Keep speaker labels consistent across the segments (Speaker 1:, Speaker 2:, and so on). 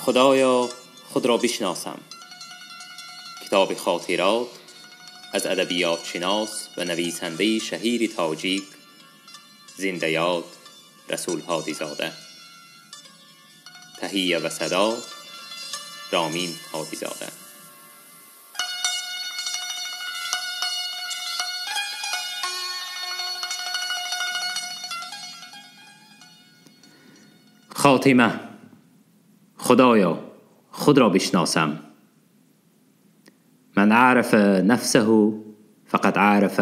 Speaker 1: خدایا خود را بشناسم. کتاب خاطرات از ادبیات شناس و نویسنده شهیر تاجیک زنده یاد رسول هادی زاده. تهیه و صدا رامین هادی زاده. خاتمه. خدایا خود را بشناسم. من عرف نفسه فقد عرف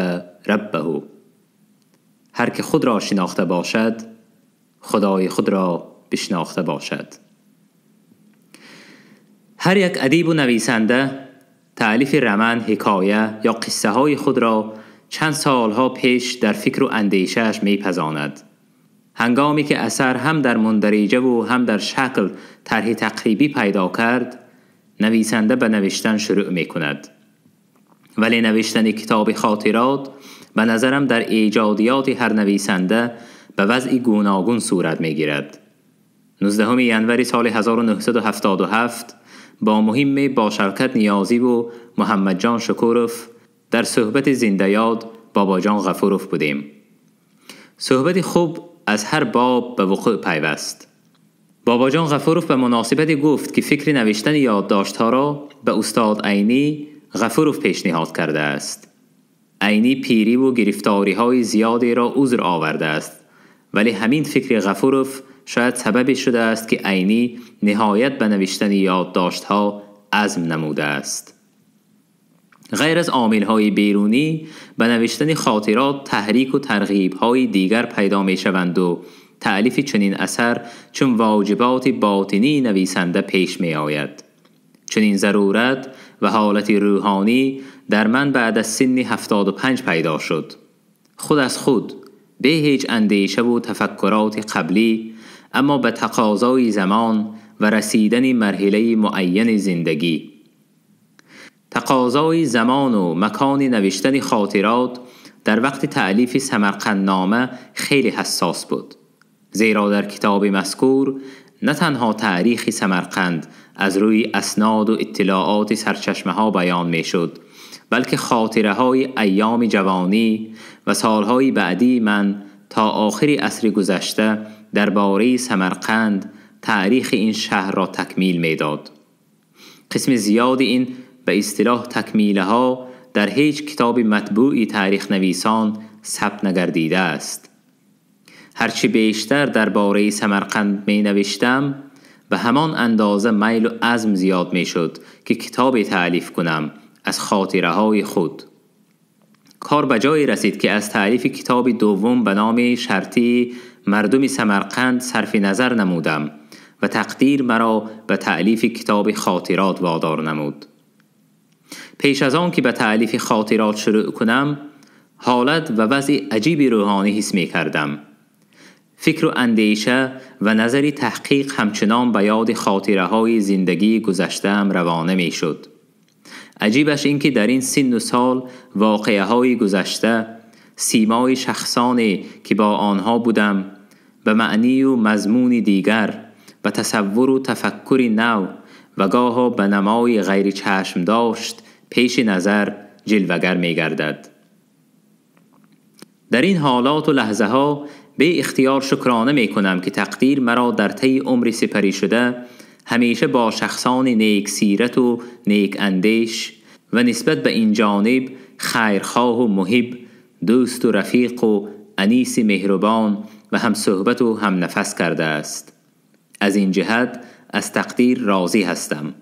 Speaker 1: ربه. هر که خود را شناخته باشد خدای خود را بشناخته باشد. هر یک ادیب و نویسنده تألیف رمن، حکایه یا قصه های خود را چند سالها پیش در فکر و اندیشه‌اش می‌پزاند. هنگامی که اثر هم در مندرجه و هم در شکل طرح تقریبی پیدا کرد، نویسنده به نوشتن شروع می کند. ولی نوشتن کتاب خاطرات به نظرم در ایجادیات هر نویسنده به وضع گوناگون صورت می گیرد. 19 ژانویه سال 1977 با مهم با شوکت نیازی و محمد جان شکوروف در صحبت زنده یاد بابا جان غفوروف بودیم. صحبت خوب از هر باب به وقوع پیوست. بابا جان غفوروف به مناسبت گفت که فکر نوشتن یادداشت‌ها را به استاد عینی غفوروف پیشنهاد کرده است. عینی پیری و گرفتاری‌های زیادی را عذر آورده است، ولی همین فکر غفوروف شاید سببی شده است که عینی نهایت به نوشتن یادداشت‌ها عزم نموده است. غیر از عامل‌های بیرونی به نوشتن خاطرات تحریک و ترغیب‌های دیگر پیدا می‌شوند و تألیف چنین اثر چون واجبات باطنی نویسنده پیش می‌آید. چنین ضرورت و حالت روحانی در من بعد از سن 75 پیدا شد. خود از خود، به هیچ اندیشه و تفکرات قبلی، اما به تقاضای زمان و رسیدن مرحله معین زندگی. تقاضای زمان و مکان نوشتن خاطرات در وقت تألیف سمرقندنامه خیلی حساس بود، زیرا در کتاب مذکور نه تنها تاریخ سمرقند از روی اسناد و اطلاعات سرچشمه ها بیان می شد، بلکه خاطره های ایام جوانی و سالهای بعدی من تا آخر عصر گذشته درباره سمرقند تاریخ این شهر را تکمیل می داد. قسم زیاد این به اصطلاح تکمیله ها در هیچ کتاب مطبوعی تاریخ نویسان ثبت نگردیده است. هرچی بیشتر درباره سمرقند می نوشتم به همان اندازه میل و عزم زیاد می شد که کتابی تألیف کنم از خاطره های خود. کار به جایی رسید که از تألیف کتاب دوم به نام شرطی مردم سمرقند صرف نظر نمودم و تقدیر مرا به تألیف کتاب خاطرات وادار نمود. پیش از آن که به تألیف خاطرات شروع کنم، حالت و وضع عجیبی روحانی حس می کردم. فکر و اندیشه و نظری تحقیق همچنان به یاد خاطره های زندگی گذشته‌ام روانه می شد. عجیبش این که در این سن و سال واقعه های گذشته، سیمای شخصانی که با آنها بودم، به معنی و مضمون دیگر، به تصور و تفکر نو و گاها به نمای غیر چشم داشت پیش نظر جلوگر می گردد. در این حالات و لحظه ها به اختیار شکرانه می کنم که تقدیر مرا در طی عمر سپری شده همیشه با شخصان نیک سیرت و نیک اندیش و نسبت به این جانب خیرخواه و محب، دوست و رفیق و انیس مهربان و هم صحبت و هم نفس کرده است. از این جهت از تقدیر راضی هستم.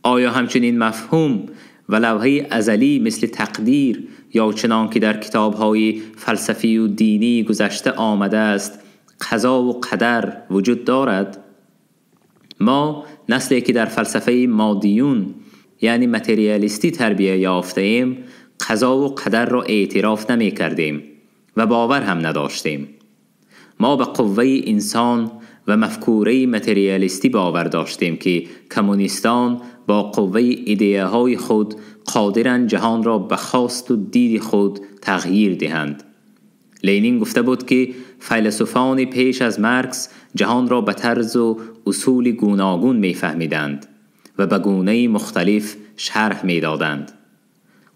Speaker 1: آیا همچنین مفهوم و لوحه ازلی مثل تقدیر یا چنان که در کتاب‌های فلسفی و دینی گذشته آمده است قضا و قدر وجود دارد؟ ما نسلی که در فلسفه مادیون یعنی متریالیستی تربیت یافته ایم قضا و قدر را اعتراف نمی کردیم و باور هم نداشتیم. ما به قوه انسان و مفکوره متریالیستی باور داشتیم که کمونیستان با قوه ایده های خود قادرند جهان را به خواست و دید خود تغییر دهند. لنین گفته بود که فیلسوفان پیش از مارکس جهان را به طرز و اصول گوناگون می‌فهمیدند و به گونه‌ای مختلف شرح می‌دادند.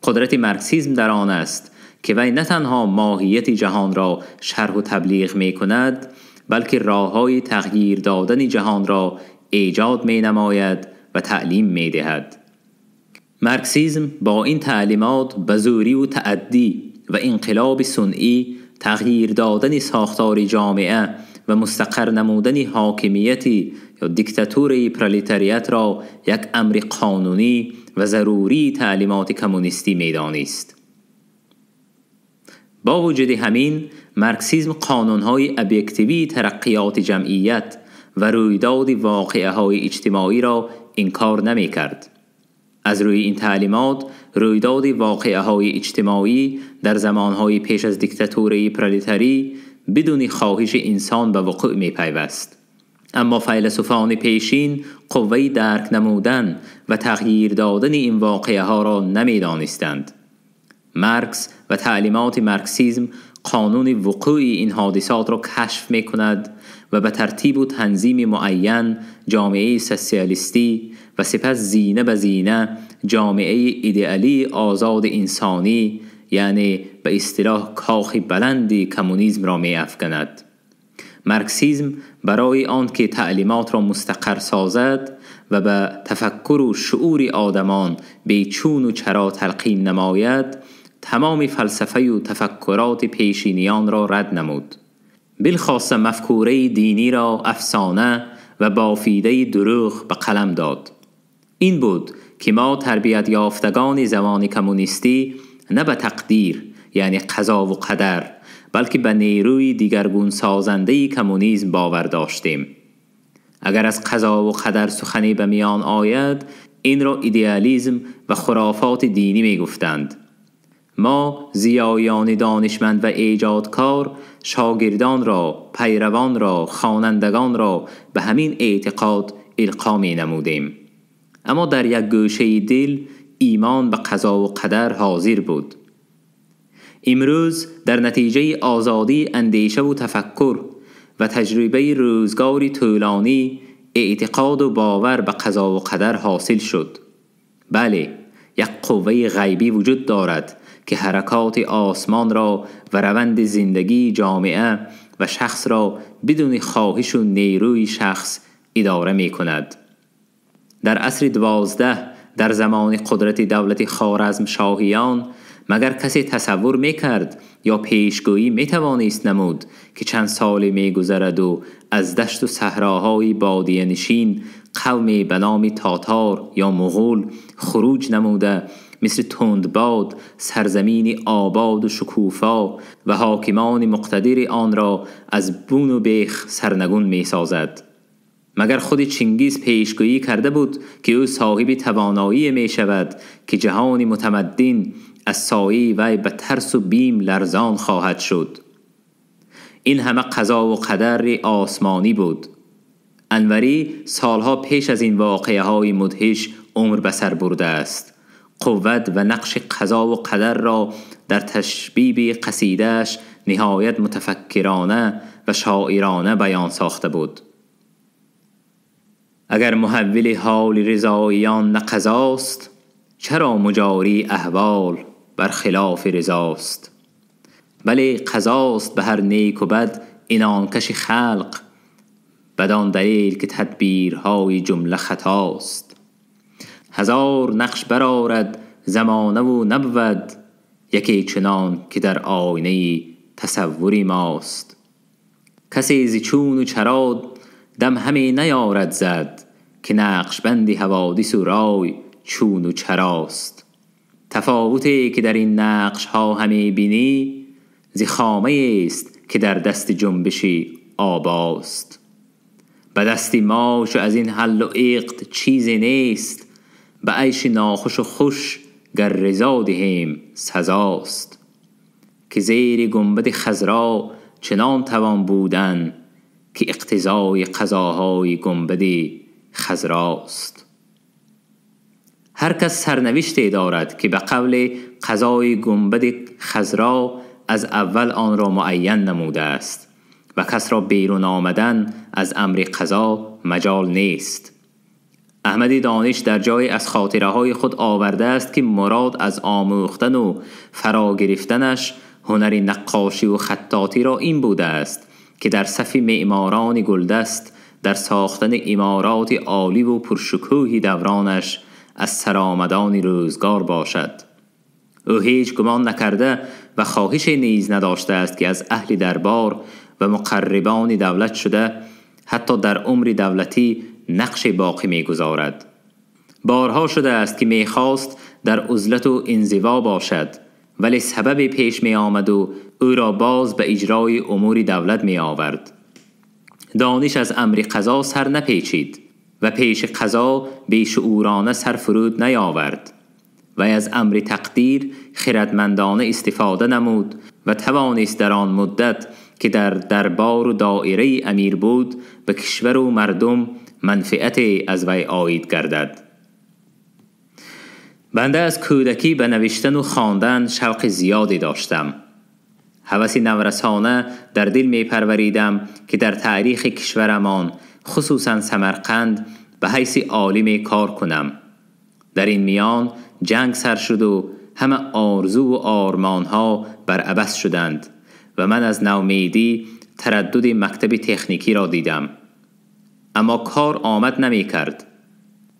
Speaker 1: قدرت مارکسیسم در آن است که وی نه تنها ماهیت جهان را شرح و تبلیغ می‌کند، بلکه راه‌های تغییر دادن جهان را ایجاد می‌نماید و تعلیم می‌دهد. مارکسیسم با این تعلیمات به زوری و تعدی و انقلاب صنعی تغییر دادن ساختار جامعه و مستقر نمودن حاکمیتی یا دیکتاتوری پرولتاریات را یک امر قانونی و ضروری تعلیمات کمونیستی می‌دانست. با وجود همین، مارکسیسم قانون‌های ابجکتیوی ترقیات جمعیت و رویداد واقعه‌های اجتماعی را انکار نمی‌کرد. از روی این تعلیمات، رویداد واقعه‌های اجتماعی در زمانهای پیش از دیکتاتوری پرولتاری بدون خواهش انسان به وقوع می‌پیوست. اما فیلسوفان پیشین قوه درک نمودن و تغییر دادن این واقعه‌ها را نمی‌دانستند. مارکس و تعلیمات مارکسیسم قانون وقوع این حادثات را کشف می‌کند و به ترتیب و تنظیم معین جامعه سوسیالیستی و سپس زینه به زینه جامعه ایدئالی آزاد انسانی، یعنی به اصطلاح کاخ بلندی کمونیسم را می‌افکند. مارکسیسم برای آنکه تعلیمات را مستقر سازد و به تفکر و شعور آدمان به چون و چرا تلقین نماید، تمام فلسفه و تفکرات پیشینیان را رد نمود. بالخاصه مفکوره دینی را افسانه و بافیده دروغ به قلم داد. این بود که ما تربیت یافتگان زمان کمونیستی نه به تقدیر یعنی قضا و قدر، بلکه به نیروی دیگرگون سازنده کمونیسم باور داشتیم. اگر از قضا و قدر سخنی به میان آید، این را ایدئالیسم و خرافات دینی می گفتند. ما ضیایان دانشمند و ایجادکار شاگردان را، پیروان را، خوانندگان را به همین اعتقاد القا می نمودیم. اما در یک گوشه دل ایمان به قضا و قدر حاضر بود. امروز در نتیجه آزادی اندیشه و تفکر و تجربه روزگاری طولانی اعتقاد و باور به قضا و قدر حاصل شد. بله، یک قوه غیبی وجود دارد که حرکات آسمان را و روند زندگی جامعه و شخص را بدون خواهش و نیروی شخص اداره می کند. در عصر 12 در زمان قدرت دولت خوارزم شاهیان مگر کسی تصور میکرد یا پیشگویی میتوانست نمود که چند سال میگذرد و از دشت و صحراهای بادیه نشین قومی به نام تاتار یا مغول خروج نموده مثل تندباد سرزمین آباد و شکوفا و حاکمان مقتدر آن را از بون و بیخ سرنگون می سازد؟ مگر خود چنگیز پیشگویی کرده بود که او صاحب توانایی می شود که جهان متمدن از سایه وی به ترس و بیم لرزان خواهد شد؟ این همه قضا و قدر آسمانی بود. انوری سالها پیش از این واقعه های مدهش عمر به سر برده است. قوت و نقش قضا و قدر را در تشبیب قصیده‌اش نهایت متفکرانه و شاعرانه بیان ساخته بود. اگر محول حال رضاییان نه قضاست، چرا مجاری احوال بر خلاف رضاست؟ بله قضاست به هر نیک و بد عنانکش خلق، بدان دلیل که تدبیرهای جمله خطاست. هزار نقش برآرد زمانه و نبود، یکی چنان که در آینه تصوری ماست. کسی ز چون و چرا دم همی نیارد زد، که نقش بندی حوادث و رای چون و چراست. تفاوتی که در این نقش ها همی بینی، ز خامه است که در دست جنبشی آباست. به دستی ماش از این حل و عقد چیزی نیست، به عیش ناخوش و خوش گر رضا دهیم سزاست. که زیر گنبد خضرا چنان توان بودن، که اقتضای قضاهای گنبد خضراست. هر کس سرنوشتی دارد که به قول قضای گنبد خضرا از اول آن را معین نموده است و کس را بیرون آمدن از امر قضا مجال نیست. احمدی دانش در جای از خاطره های خود آورده است که مراد از آموختن و فرا گرفتنش هنر نقاشی و خطاطی را این بوده است که در صف معماران گلدست در ساختن عمارات عالی و پرشکوهی دورانش از سرآمدان روزگار باشد. او هیچ گمان نکرده و خواهش نیز نداشته است که از اهل دربار و مقربان دولت شده حتی در عمر دولتی نقش باقی می‌گذارد. بارها شده است که می‌خواست در عزلت و انزوا باشد، ولی سبب پیش می آمد و او را باز به اجرای امور دولت می آورد. دانش از امر قضا سر نپیچید و پیش قضا بیشعورانه سر فرود نیاورد و از امر تقدیر خردمندانه استفاده نمود و توانست در آن مدت که در دربار و دایره امیر بود به کشور و مردم منفعت از وی عاید گردد. بنده از کودکی به نوشتن و خواندن شوق زیادی داشتم. هوس نورسانه در دل می پروریدم که در تاریخ کشورمان خصوصا سمرقند به حیث عالم کار کنم. در این میان جنگ سر شد و همه آرزو و آرمانها بر عبث شدند و من از نومیدی تردد مکتب تکنیکی را دیدم. اما کار آمد نمی کرد.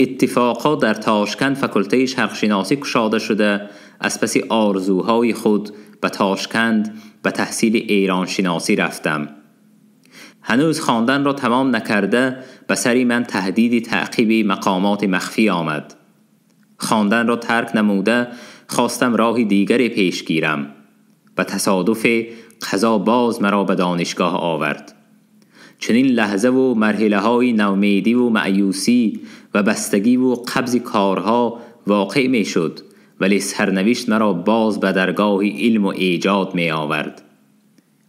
Speaker 1: اتفاقا در تاشکند فاکولته شرقشناسی گشاده شده از پس آرزوهای خود به تاشکند به تحصیل ایرانشناسی رفتم. هنوز خواندن را تمام نکرده به سری من تهدید تعقیب مقامات مخفی آمد. خواندن را ترک نموده خواستم راهی دیگری پیش گیرم و تصادف قضا باز مرا به دانشگاه آورد. چنین لحظه و مرحله های نومیدی و مایوسی و بستگی و قبض کارها واقع می شد، ولی سرنوشت مرا باز به درگاه علم و ایجاد می آورد.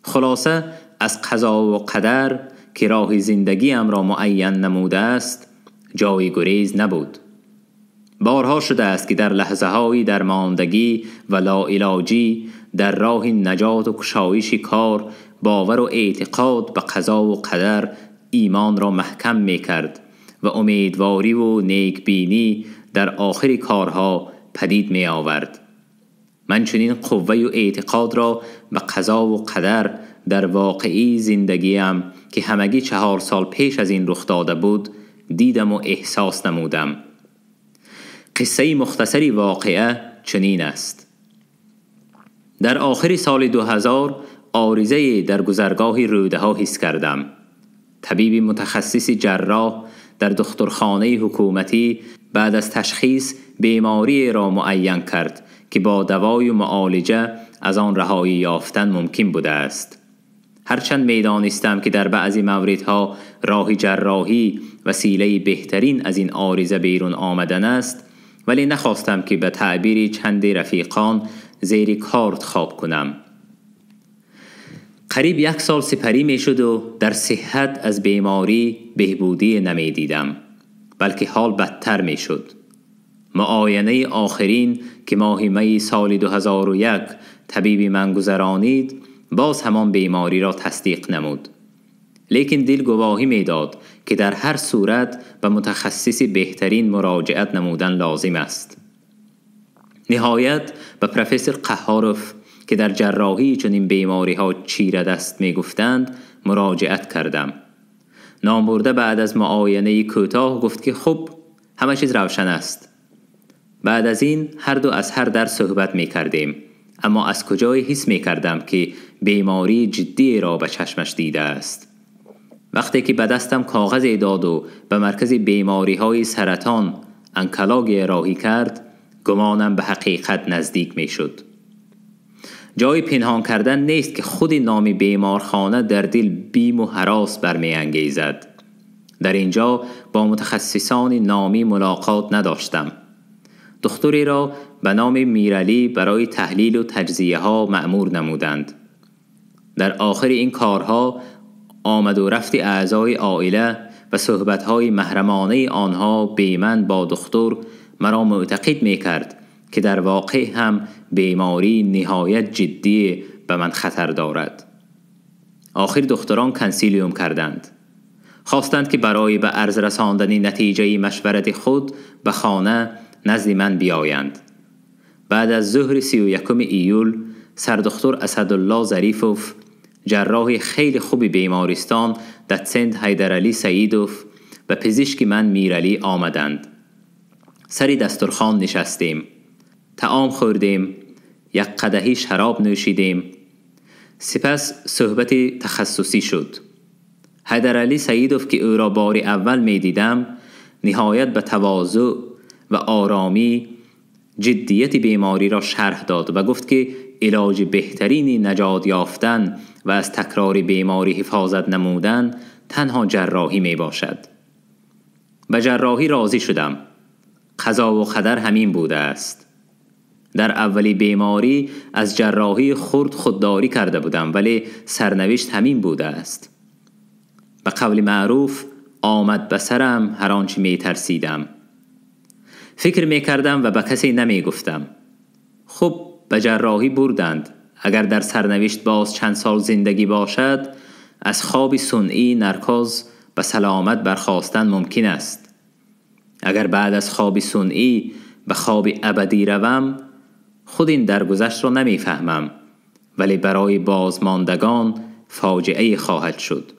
Speaker 1: خلاصه از قضا و قدر که راه زندگیم را معین نموده است جای گریز نبود. بارها شده است که در لحظه های درماندگی و لاعلاجی در راه نجات و کشایش کار باور و اعتقاد به قضا و قدر ایمان را محکم می کرد و امیدواری و نیکبینی در آخر کارها پدید می آورد. من چنین قوه و اعتقاد را به قضا و قدر در واقعی زندگیم که همگی 4 سال پیش از این رخ داده بود دیدم و احساس نمودم. قصه مختصری واقعه چنین است. در آخر سال 2000 عارضه در گذرگاه روده ها حس کردم. طبیب متخصص جراح در دکترخانه حکومتی بعد از تشخیص بیماری را معین کرد که با دوای و معالجه از آن رهایی یافتن ممکن بوده است. هرچند میدانستم که در بعضی موردها راه جراحی وسیله بهترین از این عارضه بیرون آمدن است، ولی نخواستم که به تعبیر چند رفیقان زیر کارت خواب کنم. قریب 1 سال سپری می شد و در صحت از بیماری بهبودی نمی دیدم، بلکه حال بدتر می شد. معاینه آخرین که ماه می سال 2001 طبیب من گذرانید باز همان بیماری را تصدیق نمود. لیکن دل گواهی می داد که در هر صورت به متخصص بهترین مراجعت نمودن لازم است. نهایت به پروفسور قهاروف که در جراحی چنین بیماری ها چیره دست می گفتند مراجعت کردم. نامبرده بعد از معاینه کوتاه گفت که خب همه چیز روشن است. بعد از این هر دو از هر در صحبت می کردیم، اما از کجای حس می کردم که بیماری جدی را به چشمش دیده است. وقتی که به دستم کاغذ داد و به مرکز بیماری های سرطان انکلاگ راهی کرد گمانم به حقیقت نزدیک می شد. جای پنهان کردن نیست که خود نام بیمارخانه در دل بیم و هراس برمی انگیزد. در اینجا با متخصصان نامی ملاقات نداشتم. دکتری را به نام میرعلی برای تحلیل و تجزیه ها مأمور نمودند. در آخر این کارها آمد و رفت اعضای عائله و صحبت‌های محرمانه آنها بی من با دکتر مرا معتقد می کرد که در واقع هم بیماری نهایت جدی به من خطر دارد. آخر دختران کنسیلیوم کردند. خواستند که برای به عرض رساندن نتیجه مشورت خود به خانه نزد من بیایند. بعد از ظهر 31 ایول سردختر اسدالله ظریفوف، جراح خیلی خوبی بیمارستان دتسند حیدرعلی سعیدوف و پزشک من میرعلی آمدند. سری دسترخوان نشستیم. طعام خوردیم. یک قدحی شراب نوشیدیم. سپس صحبت تخصصی شد. حیدرعلی سعیدوف که او را بار اول می دیدم نهایت به تواضع و آرامی جدیت بیماری را شرح داد و گفت که علاج بهترین نجات یافتن و از تکرار بیماری حفاظت نمودن تنها جراحی می باشد. به جراحی راضی شدم. قضا و قدر همین بوده است. در اولی بیماری از جراحی خرد خودداری کرده بودم ولی سرنوشت همین بوده است. به قول معروف آمد به سرم هر آنچه می ترسیدم. فکر می کردم و به کسی نمی گفتم. خب به جراحی بردند. اگر در سرنوشت باز چند سال زندگی باشد از خواب سنئی نرکوز به سلامت برخاستن ممکن است. اگر بعد از خواب سنئی به خواب ابدی روم خود این درگذشت را نمی فهمم ولی برای بازماندگان فاجعه خواهد شد.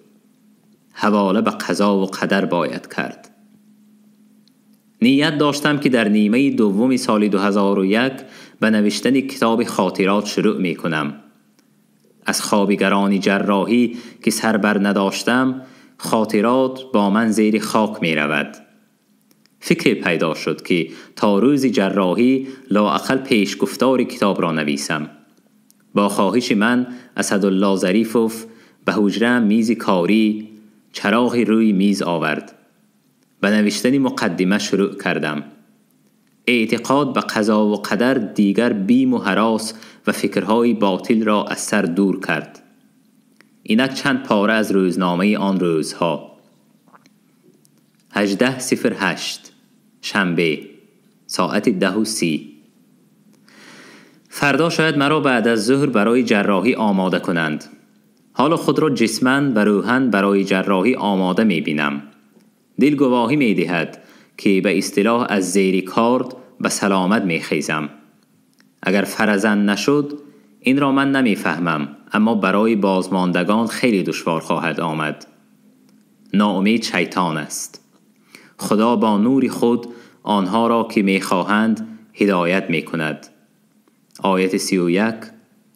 Speaker 1: حواله به قضا و قدر باید کرد. نیت داشتم که در نیمه دوم سال 2001 به نوشتن کتاب خاطرات شروع می کنم. از خوابگران جراحی که سر بر نداشتم خاطرات با من زیر خاک می رود. فکر پیدا شد که تا روز جراحی لااقل پیش گفتار کتاب را نویسم. با خواهش من اسدالله ظریفوف به حجره میز کاری چراغ روی میز آورد. به نوشتن مقدمه شروع کردم. اعتقاد به قضا و قدر دیگر بیم و هراس و فکرهای باطل را از سر دور کرد. اینک چند پاره از روزنامه آن روزها. 18:08 شنبه ساعت 10:30. فردا شاید مرا بعد از ظهر برای جراحی آماده کنند. حالا خود را جسماً و روحاً برای جراحی آماده می بینم. دل گواهی می دهد که به اصطلاح از زیر کارد به سلامت می خیزم. اگر فرزن نشد این را من نمی فهمم اما برای بازماندگان خیلی دشوار خواهد آمد. ناامید شیطان است. خدا با نور خود آنها را که می خواهند هدایت می کند. آیت 31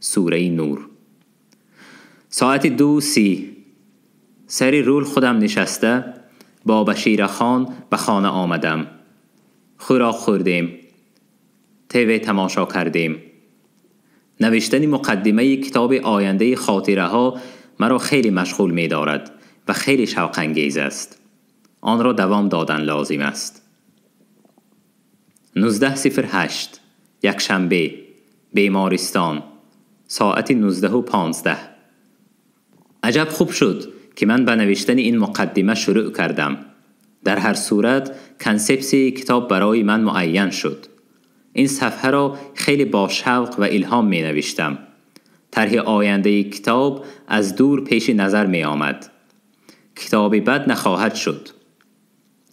Speaker 1: سوره نور. ساعت 2:30 سری رول خودم نشسته با بشیر خان به خانه آمدم. خوراک خوردیم. تیوی تماشا کردیم. نوشتن مقدمه کتاب آینده خاطره ها مرا خیلی مشغول می دارد و خیلی شوق انگیز است. آن را دوام دادن لازم است. 19:08 یکشنبه بیمارستان ساعت 19:15. عجب خوب شد که من به نوشتن این مقدمه شروع کردم. در هر صورت کنسپسی کتاب برای من معین شد. این صفحه را خیلی با شوق و الهام می نوشتم. طرح آینده کتاب از دور پیش نظر می آمد. کتابی بد نخواهد شد.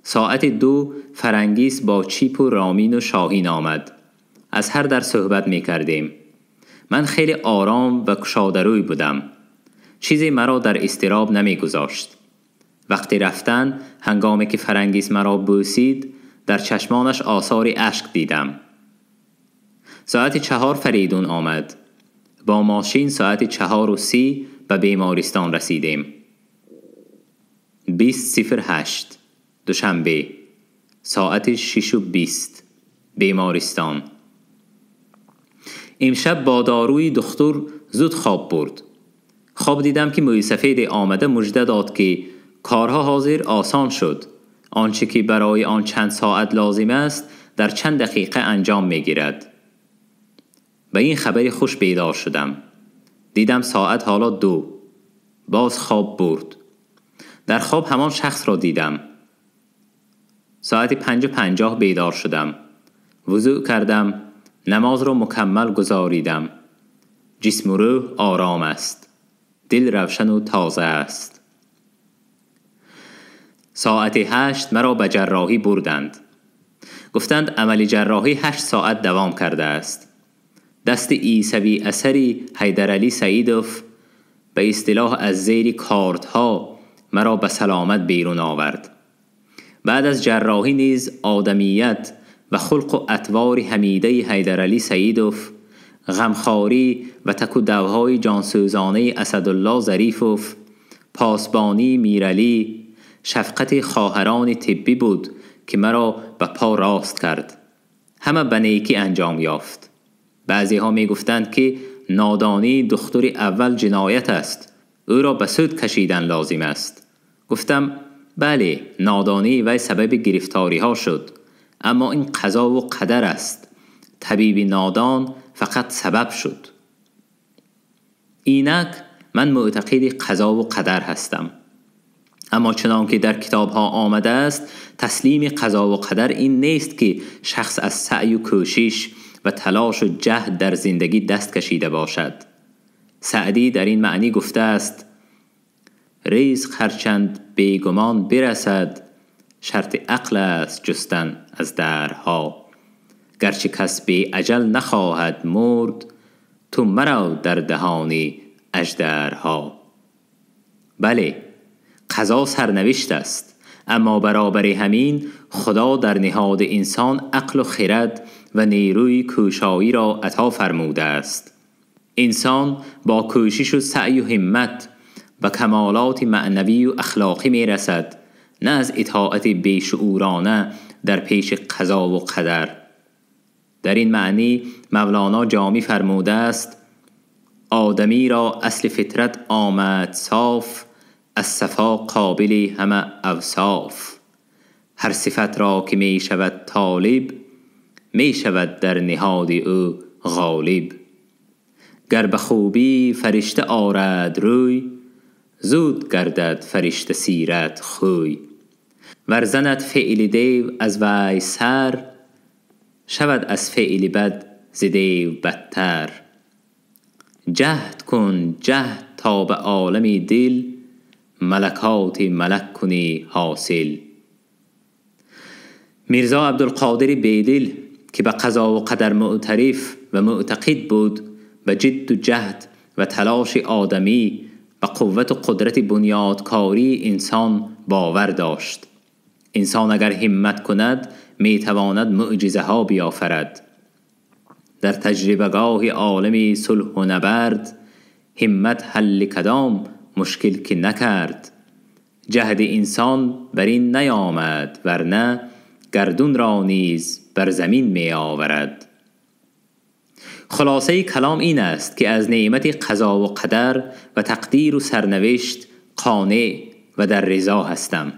Speaker 1: ساعت 2 فرنگیس با چیپ و رامین و شاهین آمد. از هر در صحبت می کردیم. من خیلی آرام و کشاده‌روی بودم. چیزی مرا در اضطراب نمی گذاشت. وقتی رفتن هنگامی که فرنگیس مرا بوسید در چشمانش آثار اشک دیدم. ساعت 4 فریدون آمد. با ماشین ساعت 4:30 به بیمارستان رسیدیم. 20:08 دوشنبه ساعت 6:20 بیمارستان. امشب با داروی دکتر زود خواب برد. خواب دیدم که موی سفید آمده مژده داد که کارها حاضر آسان شد. آنچه که برای آن چند ساعت لازم است در چند دقیقه انجام می گیرد. به این خبری خوش بیدار شدم. دیدم ساعت حالا 2. باز خواب برد. در خواب همان شخص را دیدم. ساعت 5:50 بیدار شدم. وضوء کردم. نماز را مکمل گزاریدم. جسم و روح آرام است، دل روشن و تازه است. ساعت 8 مرا به جراحی بردند. گفتند عمل جراحی 8 ساعت دوام کرده است. دست عیسوی اثری حیدرعلی سعیدوف به اصطلاح از زیر کاردها مرا به سلامت بیرون آورد. بعد از جراحی نیز آدمیت و خلق و اطوار حمیده حیدرعلی سعیدوف، غمخواری و تک و دوهای جانسوزانه اسدالله ظریفوف، پاسبانی میرعلی، شفقت خواهران طبی بود که مرا به پا راست کرد. همه به نیکی انجام یافت. بعضی ها می گفتند که نادانی دختر اول جنایت است، او را به سود کشیدن لازم است. گفتم بله، نادانی و سبب گرفتاری ها شد، اما این قضا و قدر است. طبیب نادان فقط سبب شد. اینک من معتقد قضا و قدر هستم، اما چنان که در کتاب ها آمده است، تسلیم قضا و قدر این نیست که شخص از سعی و کوشش و تلاش و جهد در زندگی دست کشیده باشد. سعدی در این معنی گفته است: رزق هرچند بیگمان برسد، شرط عقل است جستن از درها. گرچه کس بی اجل نخواهد مرد، تو مرو در دهان اژدرها. بله، قضا سرنوشت است، اما برابر همین خدا در نهاد انسان عقل و خرد و نیروی کوشایی را عطا فرموده است. انسان با کوشش و سعی و همت و کمالات معنوی و اخلاقی می رسد، نه از اطاعت بیشعورانه در پیش قضا و قدر. در این معنی مولانا جامی فرموده است: آدمی را اصل فطرت آمد صاف، از صفا قابل همه اوصاف. هر صفت را که می شود طالب، می شود در نهاد او غالب. گر به خوبی فرشته آرد روی، زود گردد فرشته سیرت خوی. ور زند فعل دیو از وی سر، شود از فعل بد ز دیو بدتر. جهد کن جهد تا به عالم دل، ملکات ملک کنی حاصل. میرزا عبدالقادر بیدل که به قضا و قدر معترف و معتقد بود، به جد و جهد و تلاش آدمی و قوت و قدرت بنیادکاری انسان باور داشت. انسان اگر همت کند می تواند معجزه ها بیافرد. در تجربه‌گاه عالم صلح و نبرد، همت حل کدام مشکل که نکرد. جهد انسان بر این نیامد، ورنه گردون را نیز بر زمین می آورد. خلاصه کلام این است که از نعمت قضا و قدر و تقدیر و سرنوشت قانع و در رضا هستم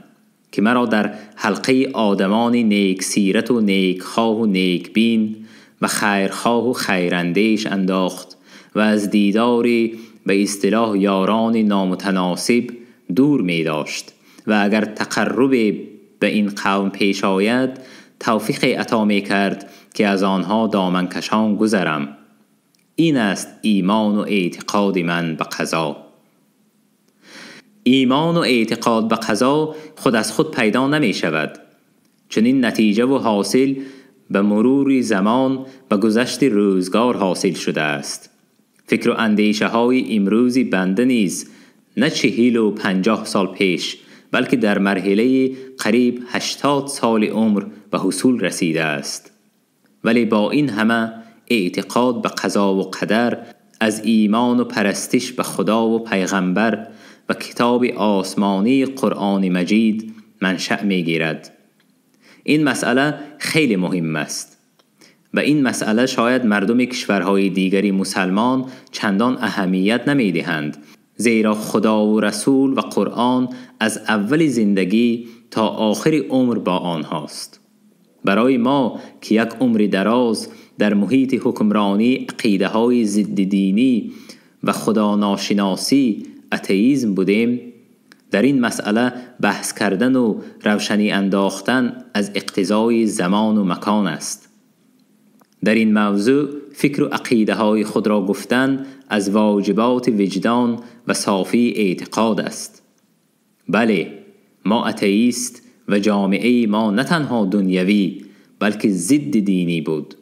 Speaker 1: که مرا در حلقه آدمان نیک سیرت و نیک خواه و نیک بین و خیرخواه و خیراندیش انداخت و از دیداری به اصطلاح یاران نامتناسب دور می داشت و اگر تقرب به این قوم پیش آید توفیق عطا می کرد که از آنها دامنکشان گذرم. این است ایمان و اعتقاد من به قضا. ایمان و اعتقاد به قضا خود از خود پیدا نمی شود، چنین نتیجه و حاصل به مرور زمان و گذشت روزگار حاصل شده است. فکر و اندیشه های امروزی بنده نیز نه 40 و 50 سال پیش، بلکه در مرحله قریب 80 سال عمر به حصول رسیده است. ولی با این همه اعتقاد به قضا و قدر از ایمان و پرستش به خدا و پیغمبر و کتاب آسمانی قرآن مجید منشأ می گیرد. این مسئله خیلی مهم است و این مسئله شاید مردم کشورهای دیگری مسلمان چندان اهمیت نمی دهند، زیرا خدا و رسول و قرآن از اول زندگی تا آخر عمر با آنهاست. برای ما که یک عمر دراز در محیط حکمرانی عقیده های ضد دینی و خدا ناشناسی اتئیسم بودیم، در این مسئله بحث کردن و روشنی انداختن از اقتضای زمان و مکان است. در این موضوع فکر و عقیده های خود را گفتن از واجبات وجدان و صافی اعتقاد است. بله، ما اتئیست و جامعه ما نه تنها دنیوی بلکه ضد دینی بود،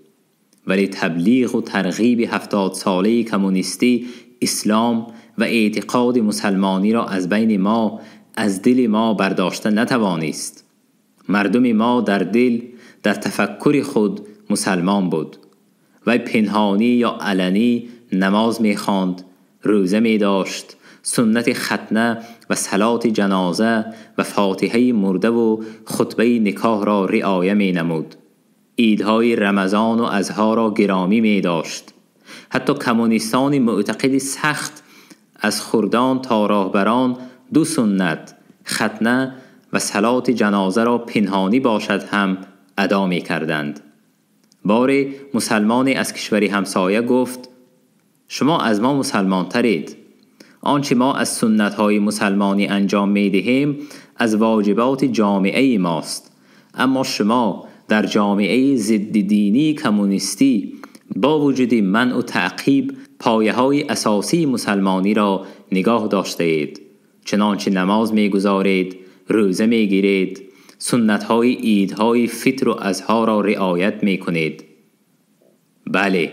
Speaker 1: ولی تبلیغ و ترغیب 70 ساله کمونیستی اسلام و اعتقاد مسلمانی را از بین ما، از دل ما برداشته نتوانست. مردم ما در دل، در تفکر خود مسلمان بود و پنهانی یا علنی نماز می‌خواند، روزه می‌داشت، سنت ختنه و صلات جنازه و فاتحه مرده و خطبه نکاح را رعایه می‌نمود. عیدهای رمضان و اضحی را گرامی می‌داشت. حتی کمونیستان معتقد سخت از خردان تا راهبران 2 سنت، ختنه و صلات جنازه را پنهانی باشد هم ادا می‌کردند. باری مسلمانی از کشوری همسایه گفت: شما از ما مسلمان ترید. آنچه ما از سنت‌های مسلمانی انجام می‌دهیم از واجبات جامعه ماست، اما شما در جامعه ضد دینی کمونیستی با وجود منع و تعقیب پایه‌های اساسی مسلمانی را نگاه داشته اید. چنانچه نماز می‌گزارید، روزه می‌گیرید، سنت‌های عیدهای فطر و اضحی را رعایت می‌کنید. بله،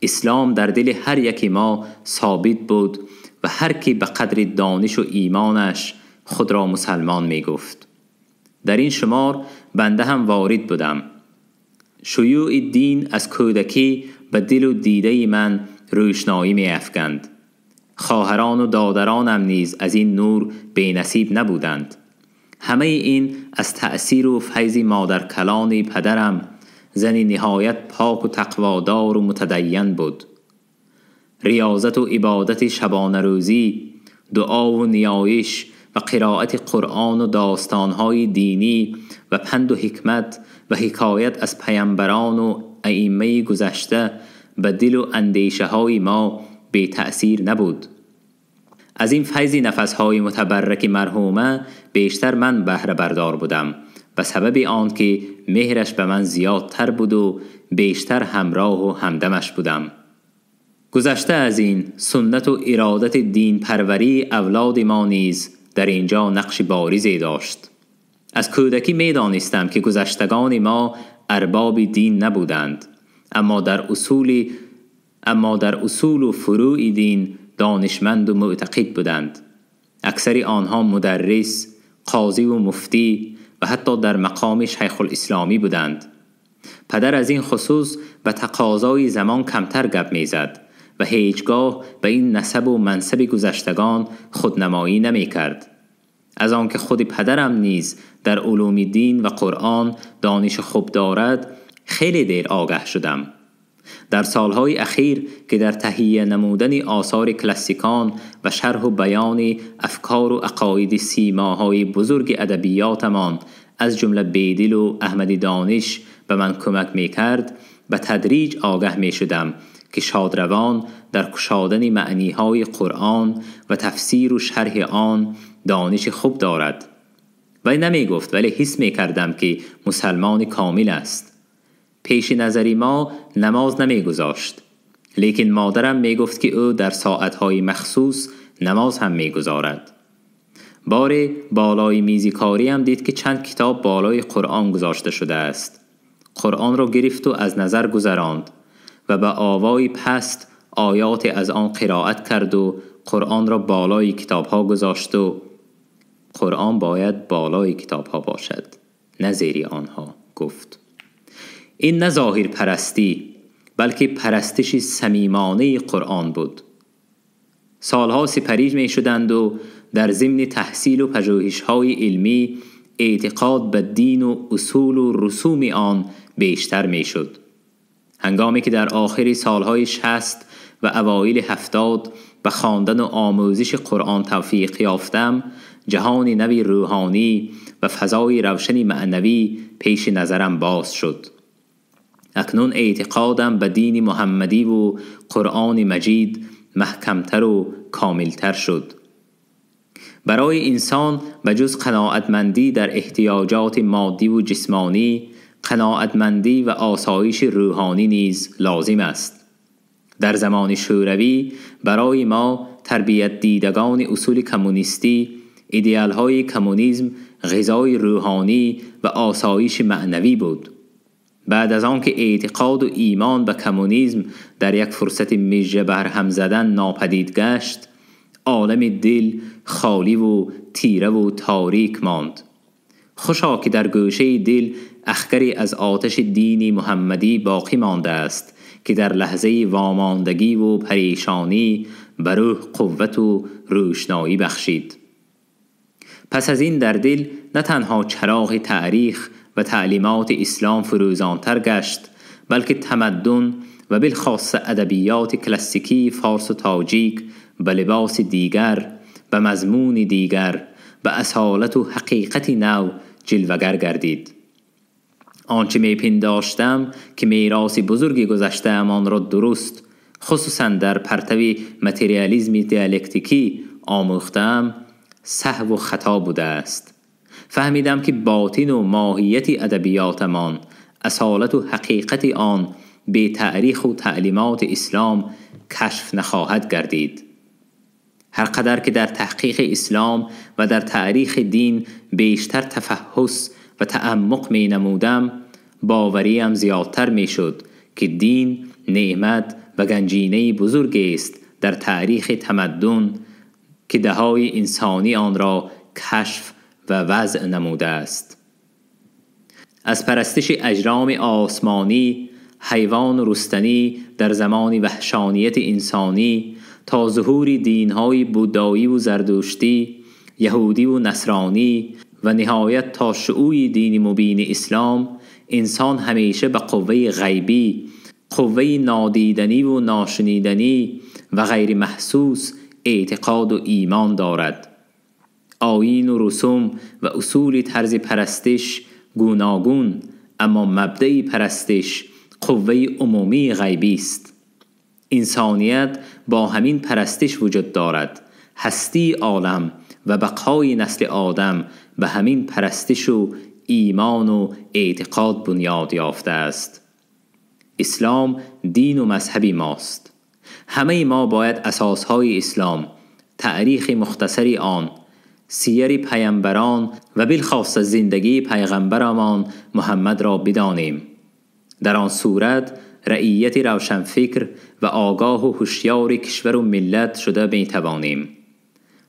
Speaker 1: اسلام در دل هر یکی ما ثابت بود و هر کی به قدر دانش و ایمانش خود را مسلمان می‌گفت. در این شمار بنده هم وارد بودم. شیوع دین از کودکی به دل و دیده من روشنایی می‌افکند. خواهران و دادرانم نیز از این نور بی نصیب نبودند. همه این از تأثیر و فیض مادر کلان پدرم، زنی نهایت پاک و تقوادار و متدین بود. ریاضت و عبادت شبانه روزی، دعا و نیایش و قرائت قرآن و داستانهای دینی و پند و حکمت و حکایت از پیامبران و ائمه گذشته به دل و اندیشه های ما بی تأثیر نبود. از این فیض نفسهای متبرک مرحومه بیشتر من بهره بردار بودم، به سبب آن که مهرش به من زیادتر بود و بیشتر همراه و همدمش بودم. گذشته از این، سنت و ارادت دین پروری اولاد ما نیز در اینجا نقش بارزی داشت. از کودکی می دانستم که گذشتگان ما ارباب دین نبودند، اما در اصول و فروع دین دانشمند و معتقد بودند. اکثر آنها مدرس، قاضی و مفتی و حتی در مقام شیخ الاسلامی بودند. پدر از این خصوص به تقاضای زمان کمتر گپ میزد و هیچگاه به این نسب و منصب گذشتگان خودنمایی نمی کرد. از آنکه خود پدرم نیز در علوم دین و قرآن دانش خوب دارد خیلی دیر آگاه شدم. در سالهای اخیر که در تهیه نمودن آثار کلاسیکان و شرح و بیان افکار و عقاید سیماهای بزرگ ادبیاتمان از جمله بیدل و احمد دانش به من کمک می کرد، به تدریج آگاه می شدم که شادروان در گشادن معنیهای قرآن و تفسیر و شرح آن دانش خوب دارد. ولی نمی گفت، ولی حس می کردم که مسلمان کامل است. پیش نظری ما نماز نمی گذاشت، لیکن مادرم می گفت که او در ساعتهای مخصوص نماز هم می گذارد. باری بالای میزی کاری هم دید که چند کتاب بالای قرآن گذاشته شده است. قرآن را گرفت و از نظر گذراند و به آوای پست آیات از آن قرائت کرد و قرآن را بالای کتابها گذاشت و قرآن باید بالای کتابها باشد، نه زیر آنها، گفت. این نه ظاهر پرستی بلکه پرستش صمیمانه قرآن بود. سالها سپری می شدند و در ضمن تحصیل و پژوهش‌های علمی اعتقاد به دین و اصول و رسوم آن بیشتر می شد. هنگامی که در آخر سالهای 60 و اوایل 70 به خواندن و آموزش قرآن توفیق یافتم، جهان نوی روحانی و فضای روشن معنوی پیش نظرم باز شد. اکنون اعتقادم به دین محمدی و قرآن مجید محکمتر و کاملتر شد. برای انسان بجز قناعتمندی در احتیاجات مادی و جسمانی، قناعتمندی و آسایش روحانی نیز لازم است. در زمان شوروی برای ما تربیت دیدگان اصول کمونیستی، ایدئال‌های کمونیسم غذای روحانی و آسایش معنوی بود. بعد از آن که اعتقاد و ایمان به کمونیسم در یک فرصت مژه بر هم زدن ناپدید گشت، عالم دل خالی و تیره و تاریک ماند. خوشا که در گوشه دل اخگری از آتش دین محمدی باقی مانده است که در لحظه واماندگی و پریشانی بر روح قوت و روشنایی بخشید. پس از این در دل نه تنها چراغ تاریخ و تعلیمات اسلام فروزانتر گشت، بلکه تمدن و بالخاص ادبیات کلاسیکی فارس و تاجیک به لباس دیگر، به مضمون دیگر، به اصالت و حقیقت نو جلوگر گردید. آنچه می پنداشتم که میراث بزرگی گذشته امان را درست، خصوصا در پرتو متریالیسم دیالکتیکی آموختم، سهو و خطا بوده است. فهمیدم که باطن و ماهیت ادبیاتمان، اصالت و حقیقت آن به تاریخ و تعلیمات اسلام کشف نخواهد گردید. هر قدر که در تحقیق اسلام و در تاریخ دین بیشتر تفحص و تعمق می نمودم، باوریم زیادتر می شد که دین نعمت و گنجینه بزرگ است در تاریخ تمدن که دههای انسانی آن را کشف و وضع نموده است. از پرستش اجرام آسمانی، حیوان و رستنی در زمان وحشانیت انسانی تا ظهور دین‌های بودایی و زردشتی، یهودی و نصرانی و نهایت تا شیوع دین مبین اسلام، انسان همیشه به قوه غیبی، قوه نادیدنی و ناشنیدنی و غیر محسوس اعتقاد و ایمان دارد. آیین و رسوم و اصول طرز پرستش گوناگون، اما مبدأ پرستش قوه عمومی غیبی است. انسانیت با همین پرستش وجود دارد. هستی عالم و بقای نسل آدم به همین پرستش و ایمان و اعتقاد بنیاد یافته است. اسلام دین و مذهبی ماست. همه ما باید اساسهای اسلام، تاریخ مختصری آن، سیر پیامبران و بالخاص زندگی پیغمبرمان محمد را بدانیم. در آن صورت رعیت روشنفکر و آگاه و هوشیار کشور و ملت شده می توانیم.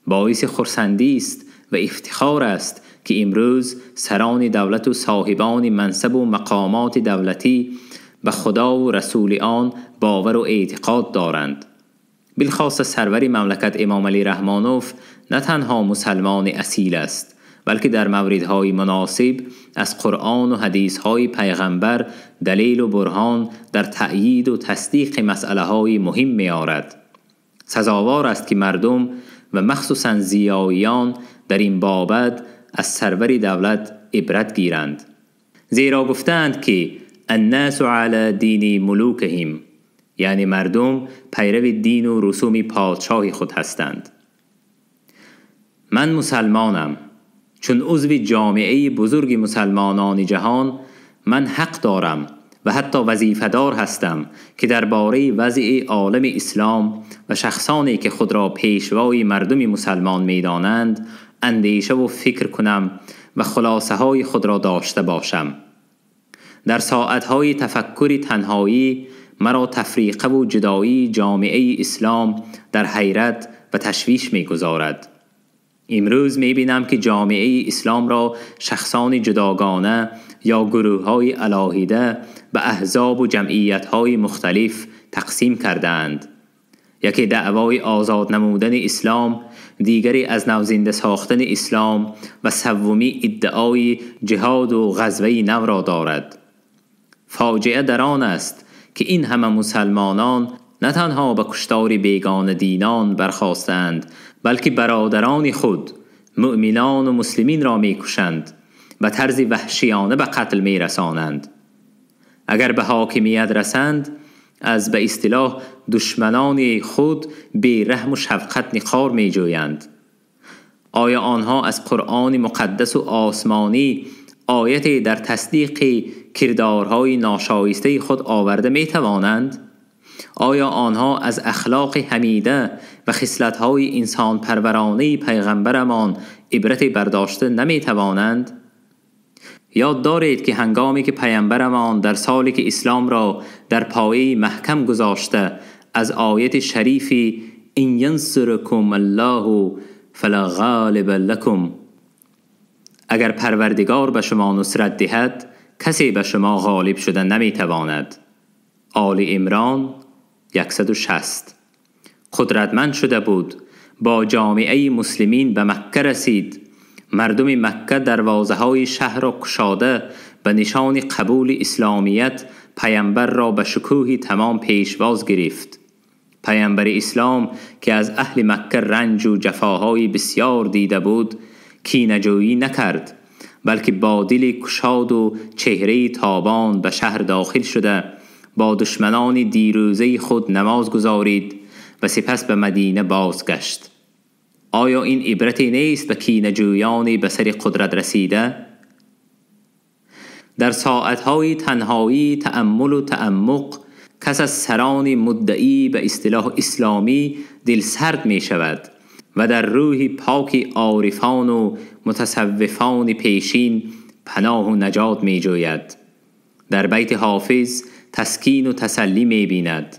Speaker 1: باعث خرسندی است و افتخار است که امروز سران دولت و صاحبان منصب و مقامات دولتی به خدا و رسول آن باور و اعتقاد دارند. بالخاص سرور مملکت امام علی رحمانوف نه تنها مسلمان اصیل است، بلکه در موردهای مناسب از قرآن و حدیثهای پیغمبر دلیل و برهان در تأیید و تصدیق مسئله های مهم می آورد. سزاوار است که مردم و مخصوصاً ضیاییان در این بابت از سرور دولت عبرت گیرند. زیرا گفتند که الناس علی دین ملوکهم، یعنی مردم پیرو دین و رسوم پادشاه خود هستند. من مسلمانم. چون عضو جامعه بزرگ مسلمانان جهان، من حق دارم و حتی وظیفه‌دار هستم که درباره وضع عالم اسلام و شخصانی که خود را پیشوای مردم مسلمان می‌دانند اندیشه و فکر کنم و خلاصه های خود را داشته باشم. در ساعتهای تفکر تنهایی مرا تفریقه و جدایی جامعه اسلام در حیرت و تشویش می‌گذارد. امروز می‌بینم که جامعه اسلام را شخصان جداگانه یا گروه‌های علاهیده به احزاب و جمعیت‌های مختلف تقسیم کردند. یکی دعوای آزاد نمودن اسلام، دیگری از نو زنده ساختن اسلام و سومی ادعای جهاد و غزوه نو را دارد. فاجعه در آن است که این همه مسلمانان نه تنها به کشتار بیگان دینان برخاستند، بلکه برادران خود مؤمنان و مسلمین را می‌کشند و طرز وحشیانه به قتل می‌رسانند. اگر به حاکمیت رسند، از به اصطلاح دشمنان خود بی رحم و شفقت نخار می‌جویند. آیا آنها از قرآن مقدس و آسمانی آیتی در تصدیق کردارهای ناشایسته خود آورده می‌توانند؟ آیا آنها از اخلاق حمیده و خصلت‌های انسان پرورانه پیغمبرمان عبرت برداشته نمی توانند؟ یاد دارید که هنگامی که پیامبرمان در سالی که اسلام را در پایه محکم گذاشته از آیت شریفی ان ینصرکم الله فلا غالب لکم، اگر پروردگار به شما نصرت دهد کسی به شما غالب شده نمیتواند، آل عمران 160. قدرتمند شده بود، با جامعه مسلمین به مکه رسید. مردم مکه دروازه های شهر را گشاده به نشان قبول اسلامیت پیامبر را به شکوه تمام پیشواز گرفت. پیامبر اسلام که از اهل مکه رنج و جفاهای بسیار دیده بود کینه‌جویی نکرد، بلکه با دل گشاد و چهره تابان به شهر داخل شده با دشمنان دیروزه خود نماز گزارید و سپس به مدینه بازگشت. آیا این عبرتی نیست به کینه‌جویان به سر قدرت رسیده؟ در ساعتهای تنهایی، تأمل و تعمق کس از سران مدعی به اصطلاح اسلامی دل سرد می شود و در روح پاک عارفان و متصوفان پیشین پناه و نجات می جوید. در بیت حافظ تسکین و تسلی می بیند.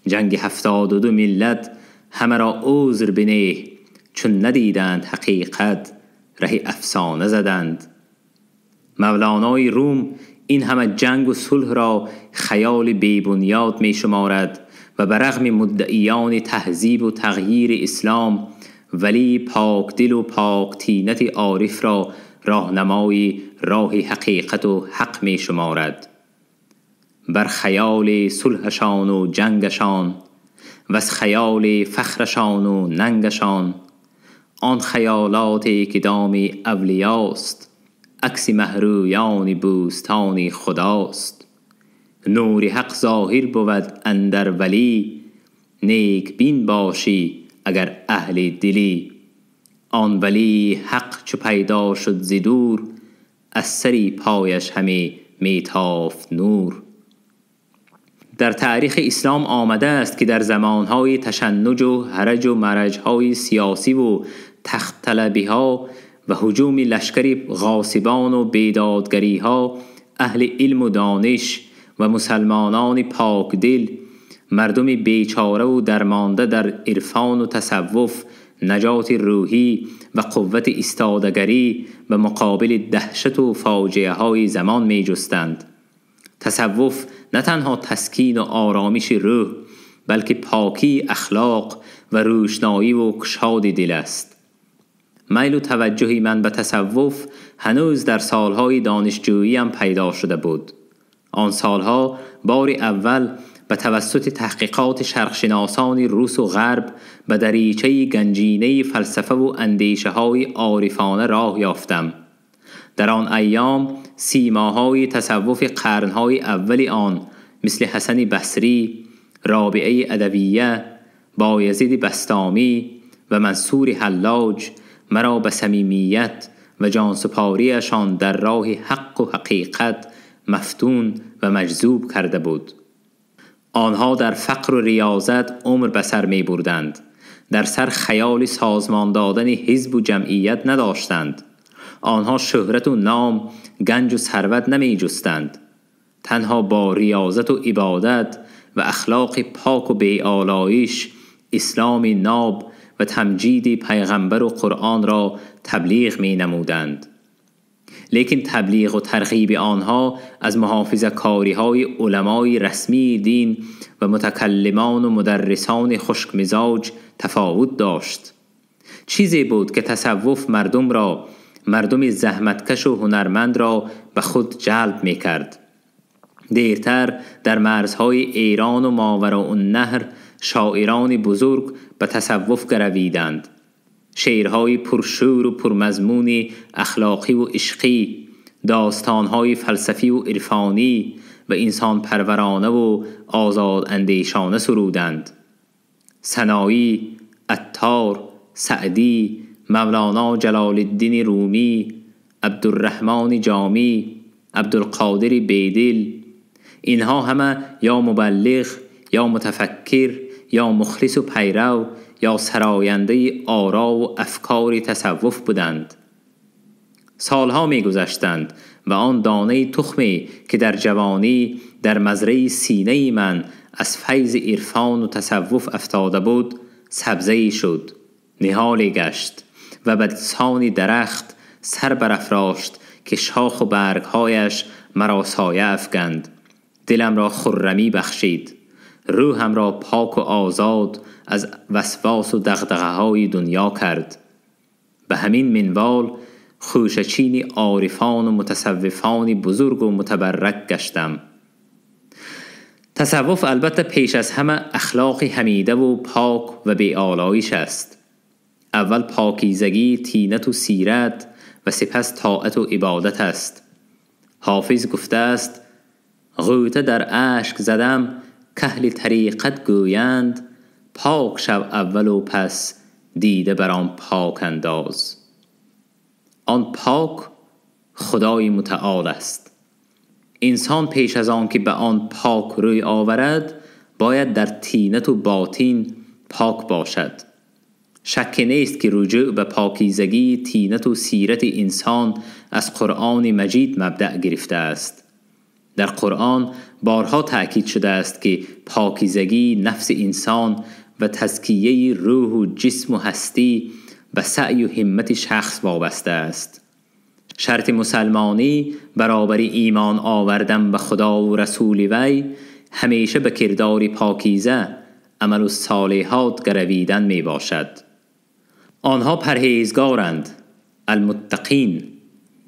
Speaker 1: جنگ 72 ملت همه را عذر بنه، چون ندیدند حقیقت ره افسانه زدند. مولانای روم این همه جنگ و صلح را خیال بی‌بنیاد می شمارد و برغم مدعیان تهذیب و تغییر اسلام ولی پاک دل و پاک طینت عارف را راهنمای راه حقیقت و حق می شمارد. بر خیال صلحشان و جنگشان و از خیال فخرشان و ننگشان، آن خیالات که دام اولیاست، عکس مهرویان بوستان خداست. نور حق ظاهر بود اندر ولی، نیک بین باشی اگر اهل دلی. آن ولی حق چو پیدا شد ز دور، از سری پایش همی میتافت نور. در تاریخ اسلام آمده است که در زمانهای تشنج و هرج و مرجهای سیاسی و تخت طلبی ها و هجوم لشکری غاصبان و بیدادگری ها، اهل علم و دانش و مسلمانان پاک دل، مردم بیچاره و درمانده در عرفان و تصوف، نجات روحی و قوت ایستادگری به مقابل دهشت و فاجعه های زمان می جستند. تصوف نه تنها تسکین و آرامش روح، بلکه پاکی اخلاق و روشنایی و گشاد دل است. میل و توجه من به تصوف هنوز در سالهای دانشجویی هم پیدا شده بود. آن سالها بار اول به توسط تحقیقات شرقشناسان روس و غرب به دریچه گنجینه فلسفه و اندیشه های عارفانه راه یافتم. در آن ایام سیماهای تصوف قرنهای اول آن مثل حسن بصری، رابعه ادویه، بایزید بسطامی و منصور حلاج مرا به صمیمیت و جانسپاریشان در راه حق و حقیقت مفتون و مجذوب کرده بود. آنها در فقر و ریاضت عمر به سر می بردند. در سر خیال سازمان دادن حزب و جمعیت نداشتند. آنها شهرت و نام، گنج و ثروت نمی جستند. تنها با ریاضت و عبادت و اخلاق پاک و بی‌آلایش اسلام ناب و تمجید پیغمبر و قرآن را تبلیغ می نمودند. لیکن تبلیغ و ترغیب آنها از محافظه کاری های علمای رسمی دین و متکلمان و مدرسان خشک مزاج تفاوت داشت. چیزی بود که تصوف مردم زحمتکش و هنرمند را به خود جلب می کرد. دیرتر در مرزهای ایران و ماوراءالنهر شاعران بزرگ به تصوف گرویدند. شعرهای پرشور و پرمضمون اخلاقی و عشقی، داستانهای فلسفی و عرفانی و انسان پرورانه و آزاد اندیشانه سرودند. سنایی، عطار، سعدی، مولانا جلال الدین رومی، عبدالرحمن جامی، عبدالقادر بیدل، اینها همه یا مبلغ یا متفکر یا مخلص و پیرو یا سراینده آرا و افکار تصوف بودند. سالها می گذشتند و آن دانه تخمی که در جوانی در مزرعه سینه من از فیض عرفان و تصوف افتاده بود سبزه‌ای شد، نهالی گشت و به سان درخت سر برافراشت که شاخ و برگهایش مرا سایه افکند. دلم را خرمی بخشید، روحم را پاک و آزاد از وسواس و دغدغه‌های دنیا کرد. به همین منوال خوشچین عارفان و متصوفان بزرگ و متبرک گشتم. تصوف البته پیش از همه اخلاقی حمیده و پاک و بی‌آلایش است. اول پاکیزگی طینت و سیرت و سپس طاعت و عبادت است. حافظ گفته است: غوطه در اشک زدم کاهل طریقت گویند، پاک شو اول و پس دیده بر آن پاک انداز. آن پاک خدای متعال است. انسان پیش از آن که به آن پاک روی آورد باید در طینت و باطن پاک باشد. شک نیست که رجوع به پاکیزگی طینت و سیرت انسان از قرآن مجید مبدأ گرفته است. در قرآن بارها تأکید شده است که پاکیزگی نفس انسان و تزکیه روح و جسم و هستی به سعی و همت شخص وابسته است. شرط مسلمانی برابر ایمان آوردن به خدا و رسول وی همیشه به کردار پاکیزه عمل و صالحات گرویدن می باشد. آنها پرهیزگارند، المتقین،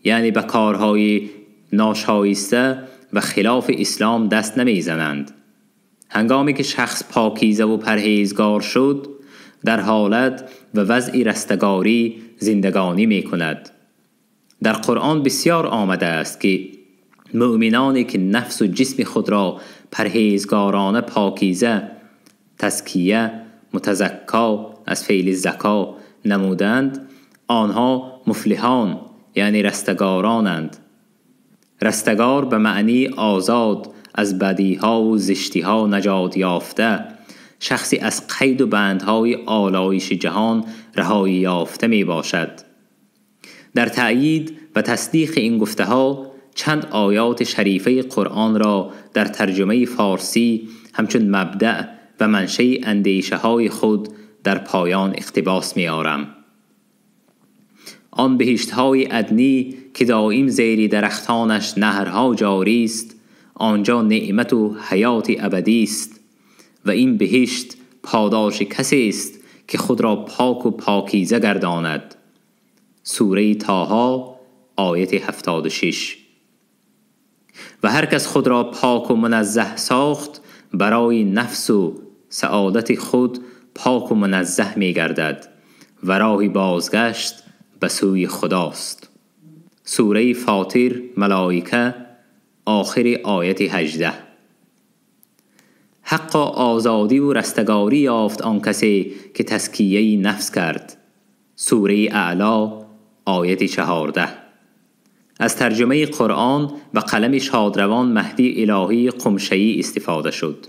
Speaker 1: یعنی به کارهای ناشایسته و خلاف اسلام دست نمی زنند. هنگامی که شخص پاکیزه و پرهیزگار شد در حالت و وضع رستگاری زندگانی می کند. در قرآن بسیار آمده است که مؤمنانی که نفس و جسم خود را پرهیزگارانه پاکیزه، تزکیه، متزکا از فعل زکا نمودند، آنها مفلحان یعنی رستگارانند. رستگار به معنی آزاد از بدیها و زشتیها نجات یافته، شخصی از قید و بندهای آلایش جهان رهایی یافته می باشد. در تأیید و تصدیق این گفته‌ها چند آیات شریفه قرآن را در ترجمه فارسی همچون مبدأ و منشأ اندیشه‌های خود در پایان اقتباس می‌آورم. آن بهشت‌های ادنی که دائم زیر درختانش نهرها جاری است، آنجا نعمت و حیات ابدی است و این بهشت پاداش کسی است که خود را پاک و پاکیزه گرداند. سوره طه آیت 76. و هر کس خود را پاک و منزه ساخت برای نفس و سعادت خود پاک و منزه می گردد و راهی بازگشت به سوی خداست. سوره فاطر ملائکه آخر آیت 18. حق آزادی و رستگاری یافت آن کسی که تزکیه نفس کرد. سوره اعلی آیت 14. از ترجمه قرآن و قلم شادروان مهدی الهی قمشه‌ای استفاده شد.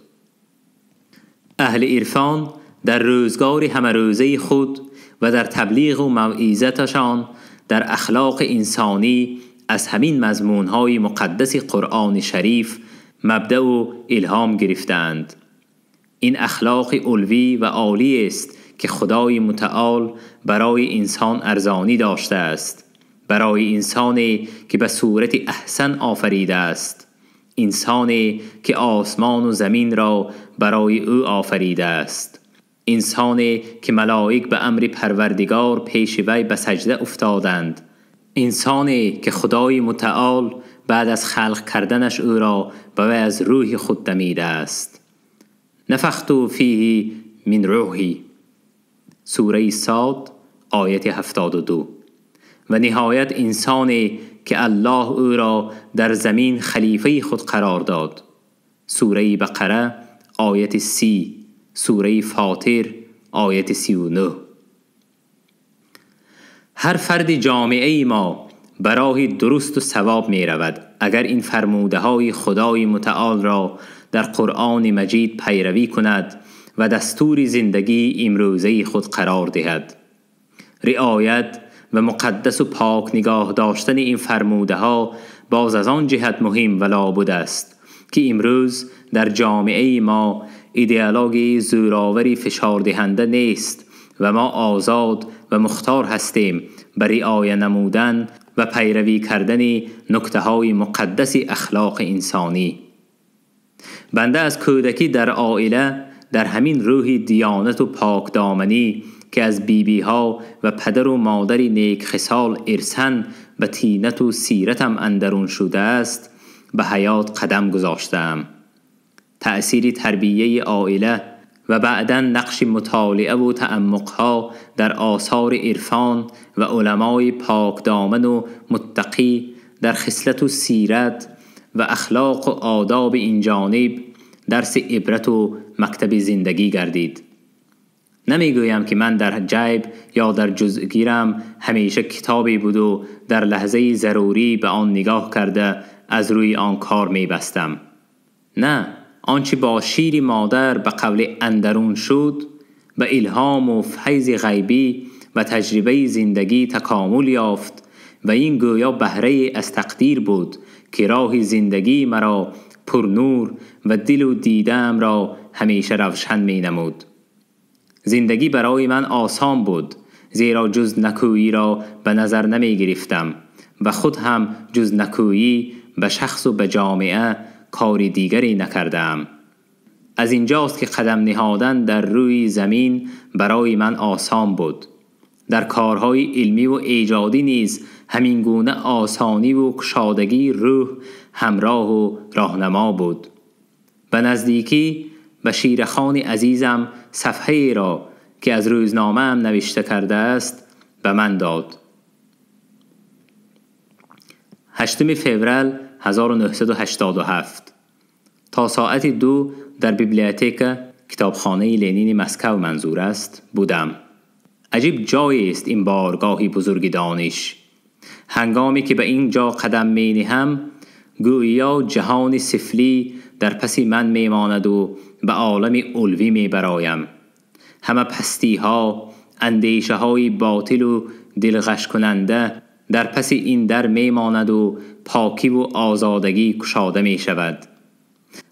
Speaker 1: اهل عرفان در روزگار همه روزه خود و در تبلیغ و موعظتشان در اخلاق انسانی از همین مضمونهای مقدس قرآن شریف مبدأ و الهام گرفتند. این اخلاق علوی و عالی است که خدای متعال برای انسان ارزانی داشته است، برای انسانی که به صورت احسن آفریده است، انسانی که آسمان و زمین را برای او آفریده است، انسانی که ملائک به امر پروردگار پیش وی به سجده افتادند، انسانی که خدای متعال بعد از خلق کردنش او را به وی از روح خود دمیده است. نفخت فیه من روحی. سوره صاد آیت 72. و نهایت انسانی که الله او را در زمین خلیفه خود قرار داد. سوره بقره آیت 30. سوره فاطر آیت 39. هر فرد جامعه ما برای درست و ثواب می رود اگر این فرموده های خدای متعال را در قرآن مجید پیروی کند و دستور زندگی امروزه خود قرار دهد. رعایت و مقدس و پاک نگاه داشتن این فرموده ها باز از آن جهت مهم و لابد است که امروز در جامعه ما ایدئولوژی زوراوری فشار دهنده نیست و ما آزاد و مختار هستیم به رعایت نمودن و پیروی کردن نکته های مقدس اخلاق انسانی. بنده از کودکی در عائله در همین روح دیانت و پاک دامنی که از بیبی ها و پدر و مادری نیک خصال ارثاً به طینت و سیرتم اندرون شده است به حیات قدم گذاشتم. تأثیر تربیه عائله و بعداً نقش مطالعه و تعمقها در آثار عرفان و علمای پاک دامن و متقی در خصلت و سیرت و اخلاق و آداب این جانب درس عبرت و مکتب زندگی گردید. نمیگویم که من در جیب یا در جزگیرم همیشه کتابی بود و در لحظه ضروری به آن نگاه کرده از روی آن کار میبستم. نه، آنچه با شیر مادر به قول اندرون شد به الهام و فیض غیبی و تجربه زندگی تکامل یافت و این گویا بهره از تقدیر بود که راه زندگی مرا پر نور و دل و دیدم را همیشه روشن می نمود. زندگی برای من آسان بود زیرا جز نکویی را به نظر نمی گرفتم و خود هم جز نکویی به شخص و به جامعه کار دیگری نکردم. از اینجاست که قدم نهادن در روی زمین برای من آسان بود. در کارهای علمی و ایجادی نیز همین گونه آسانی و گشادگی روح همراه و راهنما بود. به نزدیکی بشیرخان عزیزم صفحه را که از روزنامه هم نوشته کرده است به من داد. 8 فوریه 1987 تا ساعت 2 در بیبلیوتک کتابخانه لنین مسکو منظور است بودم. عجیب جایی است این بارگاهی بزرگ دانش. هنگامی که به این جا قدم می نهم گویا جهان سفلی در پس من می ماند و به عالم علوی می برایم. همه پستی ها، اندیشه های باطل و دلغش کننده در پس این در می ماند و پاکی و آزادگی گشاده می شود.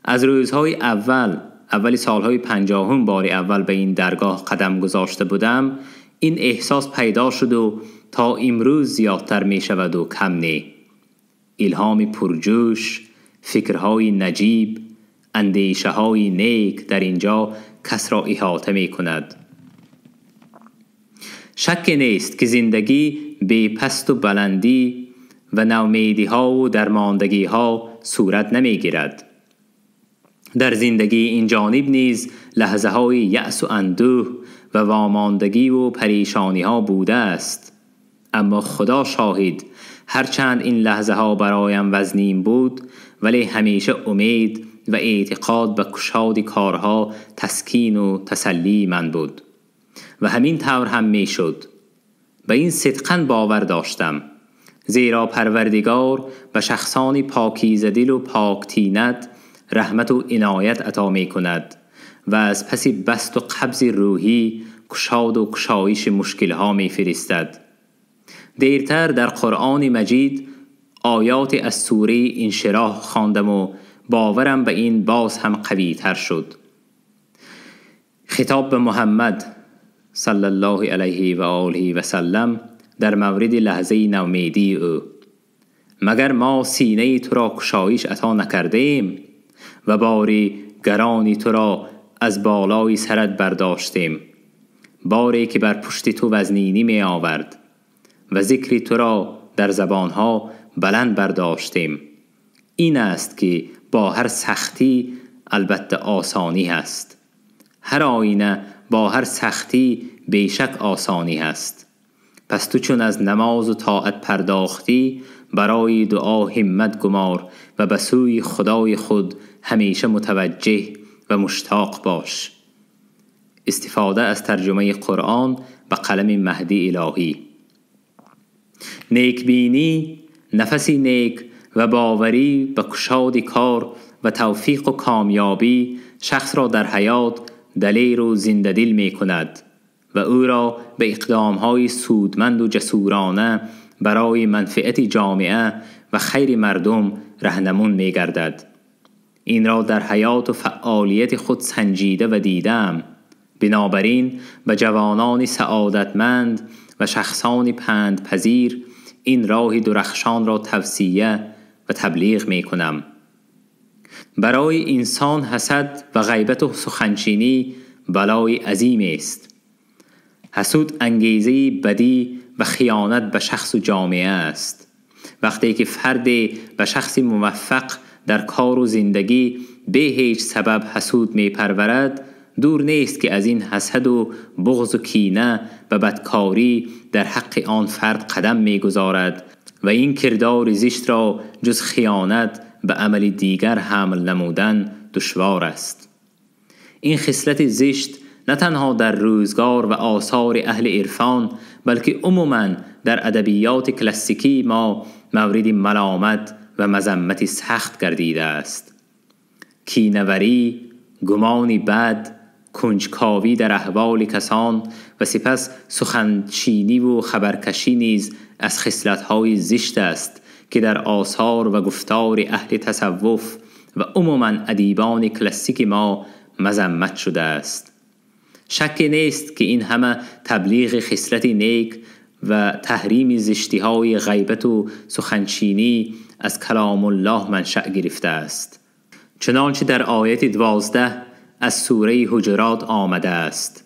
Speaker 1: از روزهای اول سالهای 50 بار اول به این درگاه قدم گذاشته بودم این احساس پیدا شد و تا امروز زیادتر می شود و کم نه. الهام پرجوش، فکرهای نجیب، اندیشه های نیک در اینجا کس را احاطه می کند. شک نیست که زندگی بی پست و بلندی و نومیدی ها و درماندگی ها صورت نمی گیرد. در زندگی این جانب نیز لحظه های یأس و اندوه و واماندگی و پریشانی ها بوده است. اما خدا شاهد هرچند این لحظه ها برایم وزنین بود ولی همیشه امید و اعتقاد به گشاد کارها تسکین و تسلی من بود و همین طور هم می شد. به این صدقاً باور داشتم زیرا پروردگار به شخصانی پاکیزه دل و پاک طینت رحمت و عنایت عطا می کند و از پس بست و قبض روحی گشاد و گشایش مشکلها می فرستد. دیرتر در قرآن مجید آیات از سوره انشراح خواندم و باورم به این باز هم قوی تر شد. خطاب به محمد صلی الله علیه و آله و سلم در مورد لحظه نومیدی او: مگر ما سینه تو را گشایش عطا نکردیم و باری گرانی تو را از بالای سرت برداشتیم، باری که بر پشت تو وزنینی می آورد و ذکر تو را در زبانها بلند برداشتیم. این است که با هر سختی البته آسانی هست. هر آینه با هر سختی بیشک آسانی هست. پس تو چون از نماز و طاعت پرداختی برای دعا همت گمار و به سوی خدای خود همیشه متوجه و مشتاق باش. استفاده از ترجمه قرآن به قلم مهدی الهی. نیک بینی، نفسی نیک و باوری به گشاد کار و توفیق و کامیابی شخص را در حیات دلیر و زنده‌دل می کند و او را به اقدام‌های سودمند و جسورانه برای منفعت جامعه و خیر مردم راهنمون می گردد. این را در حیات و فعالیت خود سنجیده و دیدم. بنابراین به جوانان سعادتمند و شخصان پندپذیر این راه درخشان را توصیه و تبلیغ می کنم. برای انسان حسد و غیبت و سخنچینی بلای عظیم است. حسود انگیزه بدی و خیانت به شخص و جامعه است. وقتی که فرد به شخص موفق در کار و زندگی به هیچ سبب حسود می پرورد، دور نیست که از این حسد و بغض و کینه و بدکاری در حق آن فرد قدم می گذارد و این کردار زشت را جز خیانت به عمل دیگر حمل نمودن دشوار است. این خصلت زشت نه تنها در روزگار و آثار اهل عرفان بلکه عموماً در ادبیات کلاسیکی ما مورد ملامت و مذمت سخت گردیده است. کینه‌وری، گمان بد، کنجکاوی در احوال کسان و سپس سخنچینی و خبرکشی نیز از خصلت‌های زشت است که در آثار و گفتار اهل تصوف و عموماً ادیبان کلاسیک ما مذمت شده است. شک نیست که این همه تبلیغ خصلت نیک و تحریم زشتی‌های غیبت و سخنچینی از کلام الله منشأ گرفته است. چنانچه در آیت 12 از سوره حجرات آمده است: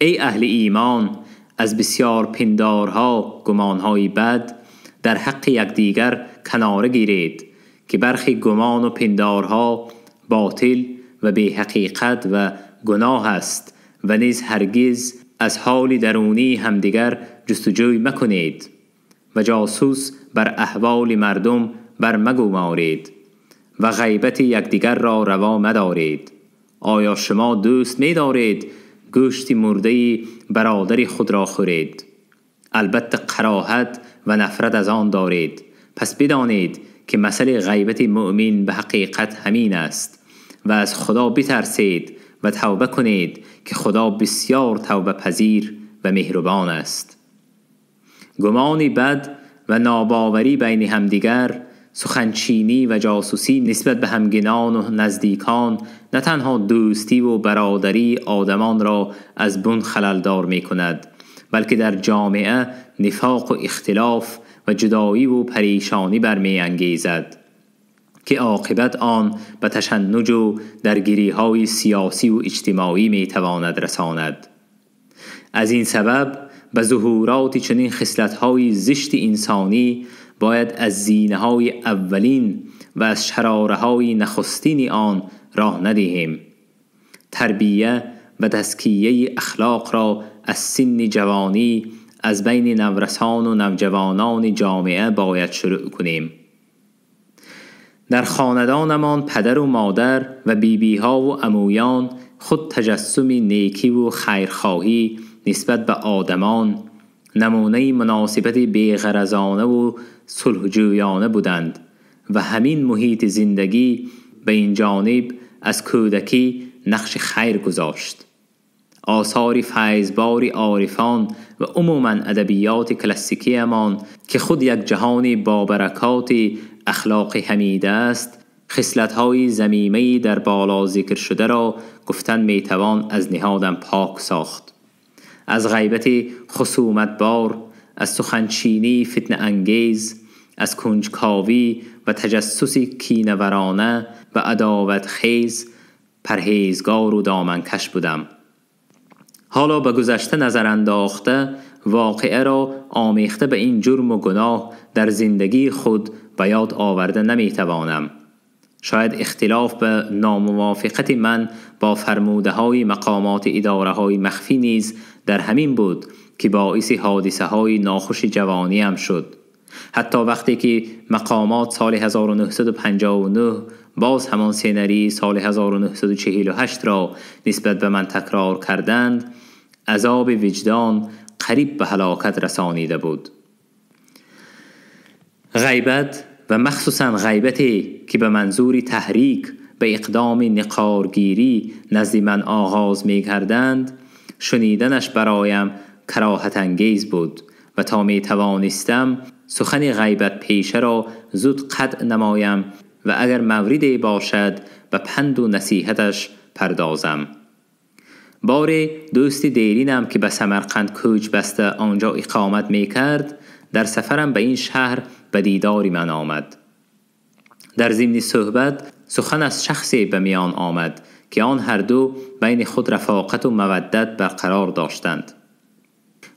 Speaker 1: ای اهل ایمان، از بسیار پندارها گمانهای بد در حق یکدیگر کناره گیرید که برخی گمان و پندارها باطل و بی حقیقت و گناه است و نیز هرگز از حال درونی همدیگر جستجوی مکنید و جاسوس بر احوال مردم بر مگمارید و غیبت یکدیگر را روا مدارید. آیا شما دوست می دارید گوشت مرده برادر خود را خورید؟ البته کراهت و نفرت از آن دارید. پس بدانید که مسئله غیبت مؤمن به حقیقت همین است و از خدا بترسید و توبه کنید که خدا بسیار توبه پذیر و مهربان است. گمان بد و ناباوری بین همدیگر، سخنچینی و جاسوسی نسبت به همگنان و نزدیکان نه تنها دوستی و برادری آدمان را از بن خللدار می کند بلکه در جامعه نفاق و اختلاف و جدایی و پریشانی برمی انگیزد که عاقبت آن به تشنج و درگیری‌های سیاسی و اجتماعی می تواند رساند. از این سبب به ظهورات چنین خصلت‌های زشت انسانی باید از زینه‌های اولین و از شراره‌های نخستین آن راه ندهیم. تربیه و تزکیه اخلاق را از سن جوانی از بین نورسان و نوجوانان جامعه باید شروع کنیم. در خاندانمان پدر و مادر و بیبی‌ها و عمویان خود تجسم نیکی و خیرخواهی نسبت به آدمان، نمونه مناسبت بی‌غرضانه و صلح‌جویانه بودند و همین محیط زندگی به این جانب از کودکی نقش خیر گذاشت. آثار فیضبار عارفان و عموماً ادبیات کلاسیکی امان که خود یک جهان با برکات اخلاق حمیده است، خصلت‌های ذمیمه‌ای در بالا ذکر شده را گفتن میتوان از نهادم پاک ساخت. از غیبت خصومتبار، از سخنچینی فتنه انگیز، از کنجکاوی و تجسس کینه‌ورانه و عداوت خیز پرهیزگار و دامنکش بودم. حالا به گذشته نظر انداخته واقعه را آمیخته به این جرم و گناه در زندگی خود به یاد آورده نمیتوانم. شاید اختلاف به ناموافقت من با فرموده های مقامات اداره های مخفی نیز در همین بود که باعث حادثه های ناخوش جوانی هم شد. حتی وقتی که مقامات سال 1959 باز همان سینری سال 1948 را نسبت به من تکرار کردند، عذاب وجدان قریب به هلاکت رسانیده بود. غیبت و مخصوصاً غیبتی که به منظوری تحریک به اقدام نقارگیری نزد من آغاز می کردند، شنیدنش برایم کراهت انگیز بود و تا می توانستم سخن غیبت پیشه را زود قطع نمایم و اگر موردی باشد به پند و نصیحتش پردازم. باری دوستی دیرینم که به سمرقند کوچ بسته آنجا اقامت می کرد، در سفرم به این شهر به دیداری من آمد. در ضمن صحبت سخن از شخصی به میان آمد که آن هر دو بین خود رفاقت و مودت برقرار داشتند.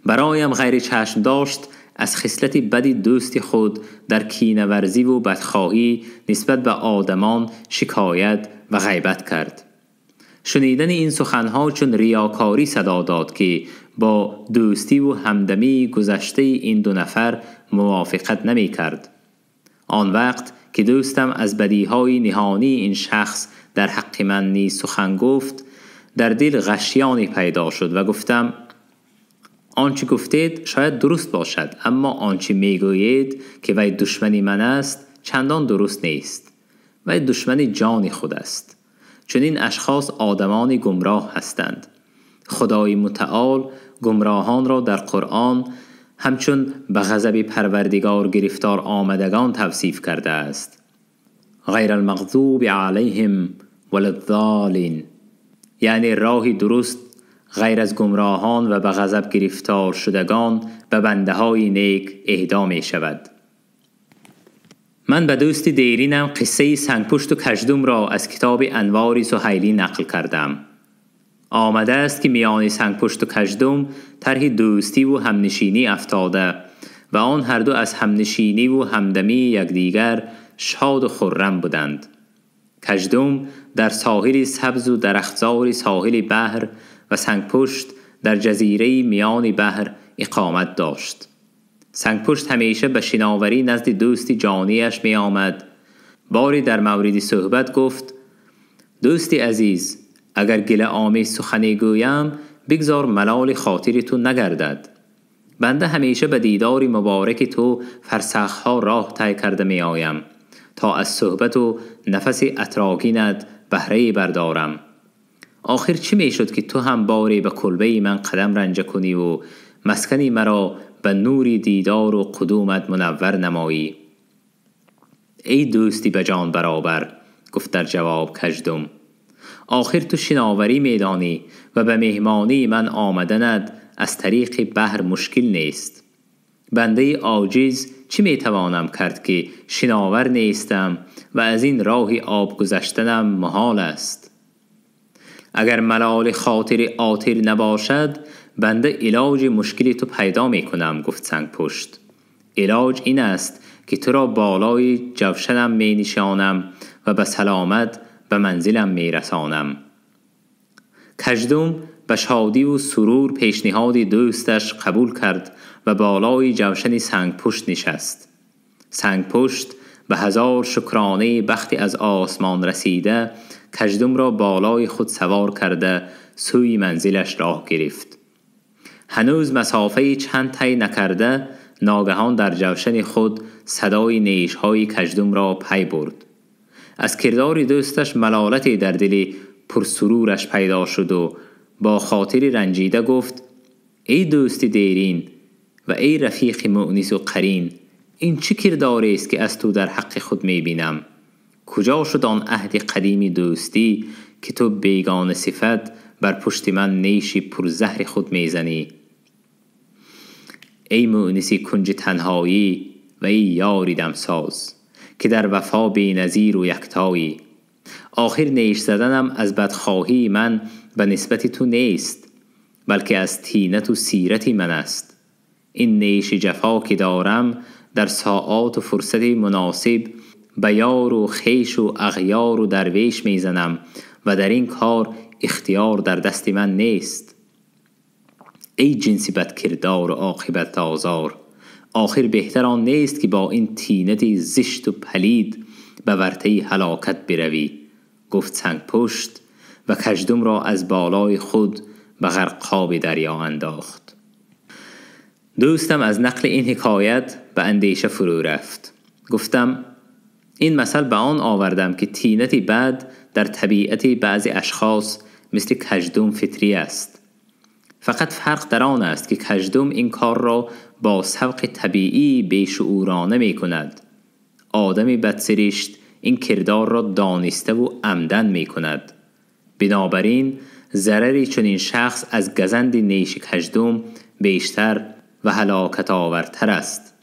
Speaker 1: برایم غیر چشم داشت از خصلت بدی دوست خود در کینه ورزی و بدخواهی نسبت به آدمان شکایت و غیبت کرد. شنیدن این سخنها چون ریاکاری صدا داد که با دوستی و همدمی گذشته این دو نفر موافقت نمی کرد. آن وقت که دوستم از بدیهای نهانی این شخص در حق من نیز سخن گفت، در دل غشیانی پیدا شد و گفتم: آنچه گفتید شاید درست باشد، اما آنچه میگویید که وی دشمنی من است چندان درست نیست. وی دشمن جان خود است. چون این اشخاص آدمان گمراه هستند. خدای متعال گمراهان را در قرآن همچون به غضب پروردگار گرفتار آمدگان توصیف کرده است: غیر المغضوب علیهم ولا الضالین، یعنی راهی درست غیر از گمراهان و به غضب گرفتار شدگان به بنده های نیک اهدا می شود. من به دوست دیرینم قصه سنگپشت و کژدم را از کتاب انوار سهیلی نقل کردم. آمده است که میان سنگپشت و کژدم طرح دوستی و همنشینی افتاده و آن هر دو از همنشینی و همدمی یکدیگر شاد و خرم بودند. کژدم در ساحل سبز و درختزار ساحل بحر و سنگپشت در جزیره میان بحر اقامت داشت. سنگپشت همیشه به شناوری نزد دوستی جانیش می آمد. باری در مورد صحبت گفت: دوستی عزیز، اگر گله آمیز سخنی گویم بگذار ملال خاطر تو نگردد. بنده همیشه به دیدار مبارک تو فرسخها راه طی کرده می آیم تا از صحبت و نفس اتراکینت بهره بردارم. آخر چی می شد که تو هم باری به کلبه من قدم رنجه کنی و مسکنی مرا به نوری دیدار و قدومت منور نمایی؟ ای دوستی به جان برابر، گفت در جواب کژدم، آخر تو شناوری میدانی و به مهمانی من آمدنت از طریق بحر مشکل نیست. بنده عاجز چی میتوانم کرد که شناور نیستم و از این راهی آب گذشتنم محال است. اگر ملال خاطر آتر نباشد بنده علاج مشکل تو پیدا می کنم، گفت سنگپشت. علاج این است که تو را بالای جوشنم می نشانم و به سلامت به منزلم می رسانم. کژدم به شادی و سرور پیشنهاد دوستش قبول کرد و بالای جوشن سنگپشت نشست. سنگپشت به هزار شکرانه بختی از آسمان رسیده کژدم را بالای خود سوار کرده سوی منزلش راه گرفت. هنوز مسافه چند طی نکرده ناگهان در جوشن خود صدای نیش‌های کژدم را پی برد. از کردار دوستش ملالتی در دل پرسرورش پیدا شد و با خاطر رنجیده گفت: ای دوست دیرین و ای رفیق مؤنس و قرین، این چه کرداری است که از تو در حق خود میبینم؟ کجا شد آن عهد قدیمی دوستی که تو بیگانه صفت بر پشت من نیشی پر زهر خود میزنی؟ ای مؤنسی کنج تنهایی و ای یاری دمساز که در وفا بی نظیر و یکتایی، آخر نیش زدنم از بدخواهی من به نسبت تو نیست بلکه از طینت و سیرت من است. این نیش جفا که دارم در ساعات و فرصت مناسب به یار و خیش و اغیار و درویش میزنم و در این کار اختیار در دست من نیست. ای جنسی بد کردار و عاقبت آزار، آخر بهتر آن نیست که با این طینت زشت و پلید به ورطه هلاکت بروی، گفت سنگپشت و کژدم را از بالای خود به غرقاب دریا انداخت. دوستم از نقل این حکایت به اندیشه فرو رفت. گفتم: این مثل به آن آوردم که طینتی بد در طبیعت بعضی اشخاص مثل کژدم فطری است. فقط فرق در آن است که کژدم این کار را با سبق طبیعی بیشعورانه می کند. آدم بدسرشت این کردار را دانسته و عمدن می کند. بنابراین ضرری چنین شخص از گزند نیش کژدم بیشتر و هلاکت آورتر است.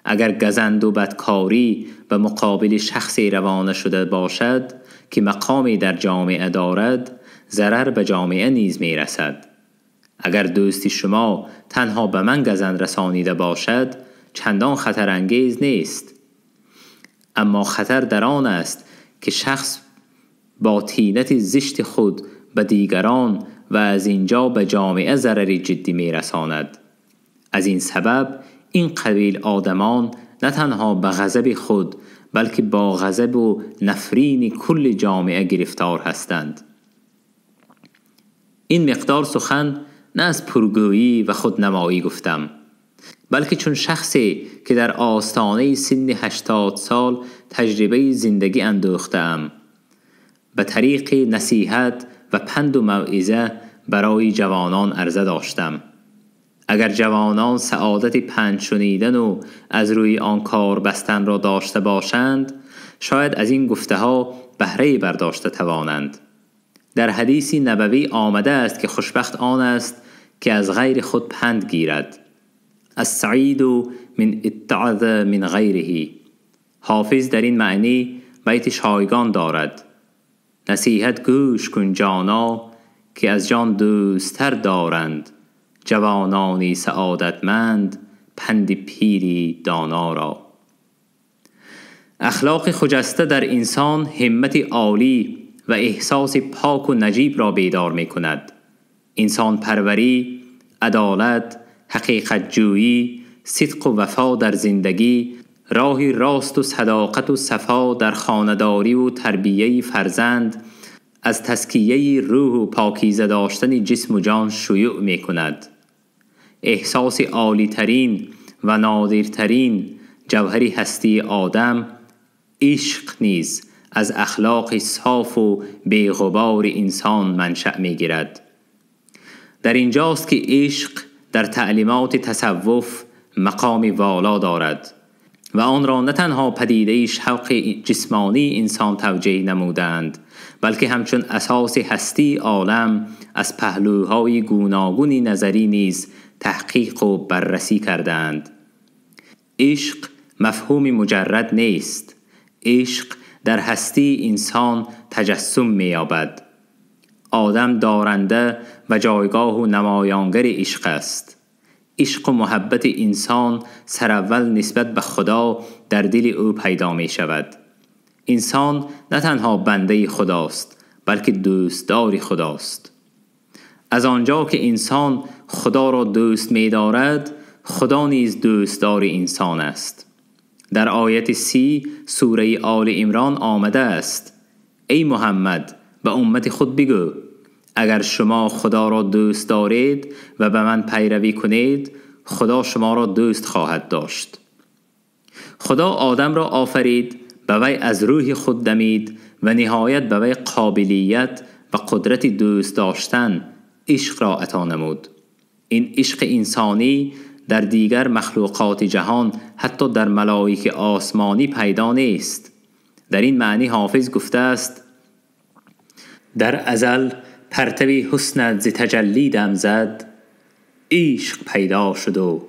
Speaker 1: اگر گزند و بدکاری و مقابل شخصی روانه شده باشد که مقامی در جامعه دارد، ضرر به جامعه نیز می رسد. اگر دوستی شما تنها به من گزند رسانیده باشد، چندان خطرانگیز نیست. اما خطر در آن است که شخص با طینت زشت خود به دیگران و از اینجا به جامعه ضرری جدی می رساند. از این سبب این قبیل آدمان نه تنها به غضب خود بلکه با غضب و نفرین کل جامعه گرفتار هستند. این مقدار سخن نه از پرگویی و خودنمایی گفتم، بلکه چون شخصی که در آستانه سن 80 سال تجربه زندگی اندوخته‌ام، به طریق نصیحت و پند و موعظه برای جوانان عرضه داشتم. اگر جوانان سعادت پند شنیدن و از روی آن کار بستن را داشته باشند، شاید از این گفته ها بهره برداشته توانند. در حدیثی نبوی آمده است که خوشبخت آن است که از غیر خود پند گیرد. السعید من اتعظ من غیره. حافظ در این معنی بیت شایگان دارد: نصیحت گوش کن جانا که از جان دوستر دارند، جوانانی سعادتمند پند پیری دانا را. اخلاق خجسته در انسان همت عالی و احساس پاک و نجیب را بیدار می کند. انسان پروری، عدالت، حقیقت جویی، صدق و وفا در زندگی، راهی راست و صداقت و صفا در خانه‌داری و تربیه فرزند، از تزکیه روح و پاکیزه داشتن جسم و جان شیوع می کند. احساس عالی ترین و نادرترین جوهری هستی آدم، عشق نیز از اخلاق صاف و بی‌غبار انسان منشأ می گیرد. در اینجاست که عشق در تعلیمات تصوف مقام والا دارد و آن را نه تنها پدیده شوق جسمانی انسان توجیه نمودند، بلکه همچون اساس هستی عالم از پهلوهای گوناگونی نظری نیز تحقیق و بررسی کردند. عشق مفهوم مجرد نیست. عشق در هستی انسان تجسم می‌یابد. آدم دارنده و جایگاه و نمایانگر عشق است. عشق و محبت انسان سراول نسبت به خدا در دل او پیدا می شود. انسان نه تنها بنده خداست بلکه دوستدار خداست. از آنجا که انسان خدا را دوست می دارد، خدا نیز دوستدار انسان است. در آیت 30 سوره آل عمران آمده است: ای محمد به امت خود بگو اگر شما خدا را دوست دارید و به من پیروی کنید، خدا شما را دوست خواهد داشت. خدا آدم را آفرید، به وی از روح خود دمید و نهایت به وی قابلیت و قدرت دوست داشتن، عشق را عطا نمود. این عشق انسانی در دیگر مخلوقات جهان، حتی در ملائکه آسمانی پیدا نیست. در این معنی حافظ گفته است: در ازل پرتوی حسنت ز تجلی دم زد، عشق پیدا شد و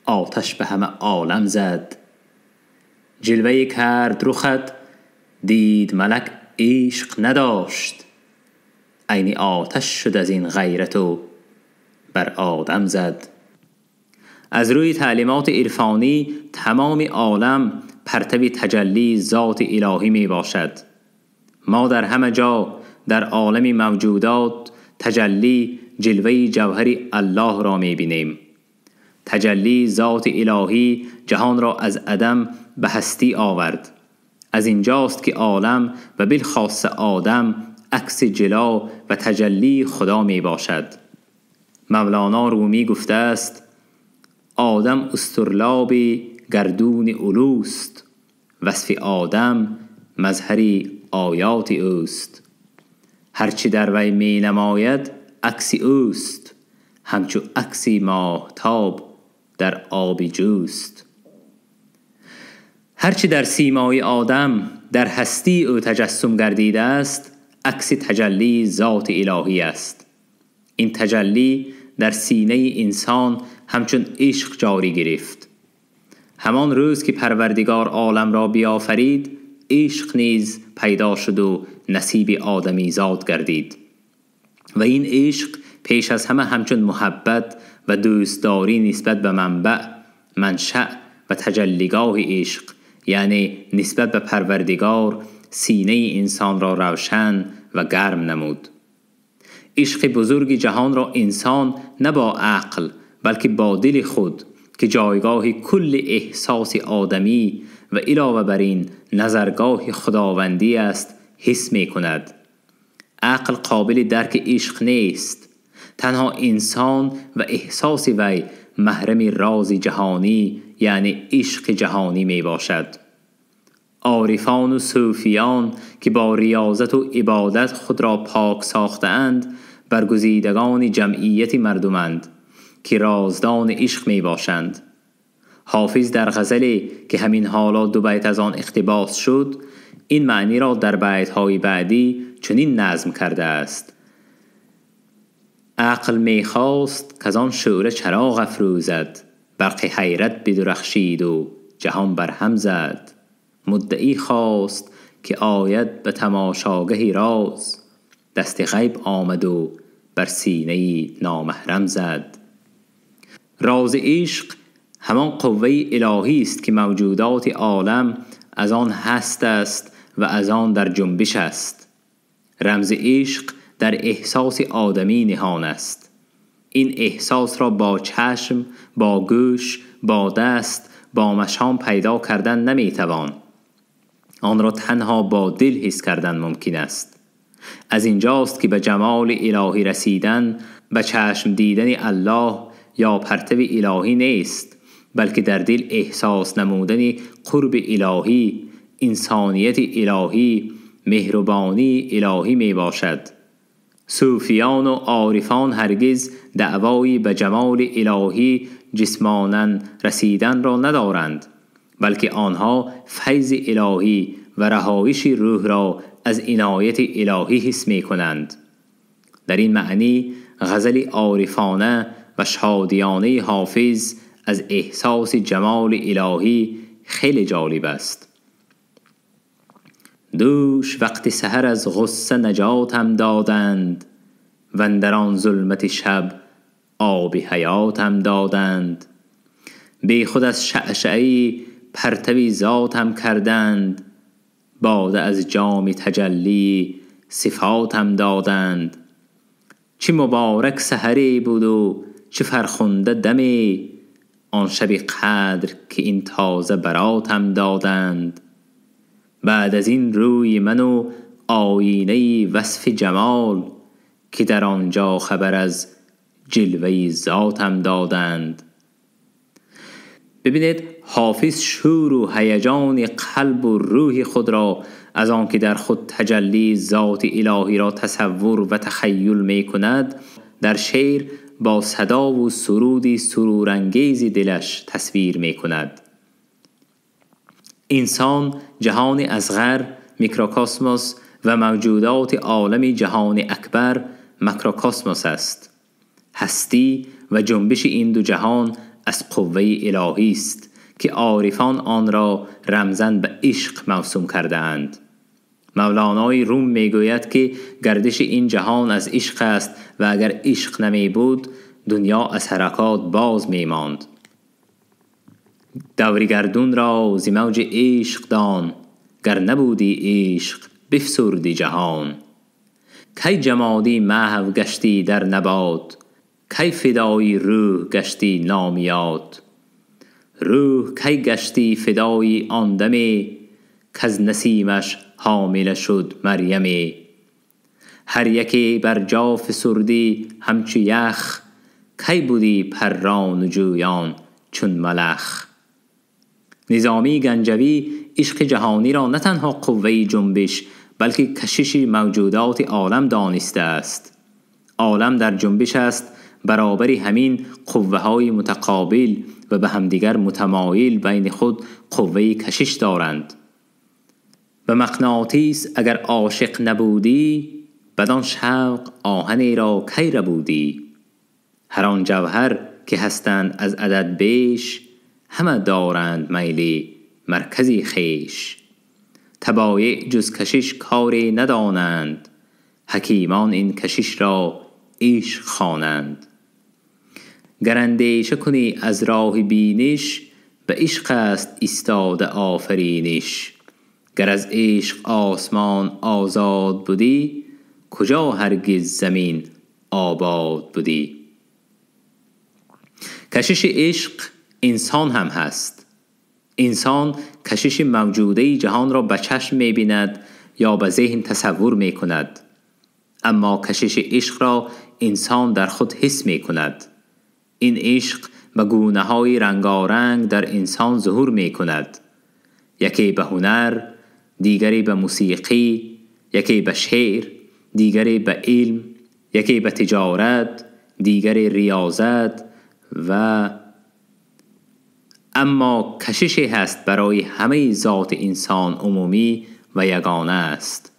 Speaker 1: آتش به همه عالم زد. جلوه کرد رخت دید ملک عشق نداشت، عین آتش شد از این غیرت و بر آدم زد. از روی تعلیمات عرفانی تمام عالم پرتوی تجلی ذات الهی می باشد. ما در همه جا در عالم موجودات تجلی جلوه جوهری الله را می بینیم. تجلی ذات الهی جهان را از عدم به هستی آورد. از اینجاست که عالم و بالخاص آدم عکس جلا و تجلی خدا می باشد. مولانا رومی گفته است: آدم استرلاب گردون علوست، وصف آدم مظهری آیاتی اوست. هرچی در وی می نماید عکسی اوست، همچو عکسی ماهتاب در آبی جوست. هرچی در سیمای آدم در هستی او تجسم گردیده است، عکس تجلی ذات الهی است. این تجلی در سینه انسان همچون عشق جاری گرفت. همان روز که پروردگار عالم را بیافرید، عشق نیز پیدا شد و نصیب آدمی زاد گردید. و این عشق پیش از همه همچون محبت و دوستداری نسبت به منبع، منشأ و تجلیگاه عشق، یعنی نسبت به پروردگار، سینه انسان را روشن و گرم نمود. عشق بزرگ جهان را انسان نه با عقل بلکه با دل خود که جایگاه کل احساس آدمی و علاوه بر این نظرگاه خداوندی است حس می کند. عقل قابل درک عشق نیست. تنها انسان و احساس وی محرم راز جهانی یعنی عشق جهانی می باشد. عارفان و صوفیان که با ریاضت و عبادت خود را پاک ساختند، برگزیدگان جمعیت مردمند که رازدان عشق می باشند. حافظ در غزلی که همین حالا 2 بیت از آن اقتباس شد، این معنی را در بیت‌های بعدی چنین نظم کرده است: عقل می خواست که از آن شعله چراغ افروزد، برق حیرت بدرخشید و جهان برهم زد. مدعی خواست که آید به تماشاگهی راز، دست غیب آمد و بر سینه نامحرم زد. راز عشق همان قوه الهی است که موجودات عالم از آن هست است و از آن در جنبش است. رمز عشق در احساس آدمی نهان است. این احساس را با چشم، با گوش، با دست، با مشام پیدا کردن نمیتوان. آن را تنها با دل حس کردن ممکن است. از اینجاست که به جمال الهی رسیدن به چشم دیدن الله یا پرتو الهی نیست، بلکه در دل احساس نمودن قرب الهی، انسانیت الهی، مهربانی الهی می باشد. صوفیان و عارفان هرگز دعوایی به جمال الهی جسماناً رسیدن را ندارند، بلکه آنها فیض الهی و رهایش روح را از عنایت الهی حس می کنند. در این معنی غزل عارفانه و شادیانه حافظ از احساس جمال الهی خیلی جالب است. دوش وقت سحر از غصه نجاتم دادند، و اندر آن ظلمت شب آب حیاتم دادند. بی خود از شعشعه پرتوی ذاتم کردند، باده از جام تجلی صفاتم دادند. چه مبارک سحری بود و چه فرخنده دمی، آن شب قدر که این تازه براتم دادند. بعد از این روی من و آینه وصف جمال، که در آنجا خبر از جلوه ذاتم دادند. ببینید حافظ شور و هیجان قلب و روح خود را از آن که در خود تجلی ذات الهی را تصور و تخیل می کند، در شعر با صدا و سرودی سرورانگیز دلش تصویر می کند. انسان جهان اصغر میکروکاسموس و موجودات عالم جهان اکبر ماکروکاسموس است. هستی و جنبش این دو جهان از قوه الهی است که عارفان آن را رمزاً به عشق موسوم کرده اند. مولانای روم میگوید که گردش این جهان از عشق است و اگر عشق نمی بود دنیا از حرکات باز می ماند. دور گردون را ز موج عشق دان، گر نبودی عشق بفسردی جهان. کی جمادی محو گشتی در نبات، کی فدای روح گشتی نامیات. روح کی گشتی فدای آن دمی، کز نسیمش حامله شد مریمی. هر یکی بر جا فسردی همچو یخ، کی بودی پران و جویان چون ملخ. نظامی گنجوی عشق جهانی را نه تنها قوه جنبش بلکه کشش موجودات عالم دانسته است. عالم در جنبش است، برابری همین قوه های متقابل و به همدیگر متمایل بین خود قوه کشش دارند. به مغناطیس اگر عاشق نبودی، بدان شوق آهنی را کی ربودی. هر آن جوهر که هستند از عدد بیش، همه دارند میلی مرکزی خویش. طبایع جز کشش کاری ندانند، حکیمان این کشش را عشق خوانند. گر اندیشه کنی از راه بینش، به عشق است ایستاده آفرینش. گر از عشق آسمان آزاد بودی، کجا هرگز زمین آباد بودی. کشش عشق انسان هم هست. انسان کشش موجوده جهان را به چشم می بیند یا به ذهن تصور می کند، اما کشش عشق را انسان در خود حس می کند. این عشق به گونه های رنگارنگ در انسان ظهور می کند. یکی به هنر، دیگری به موسیقی، یکی به شعر، دیگری به علم، یکی به تجارت، دیگری ریاضت و اما کششی هست برای همه ذات انسان عمومی و یگانه است.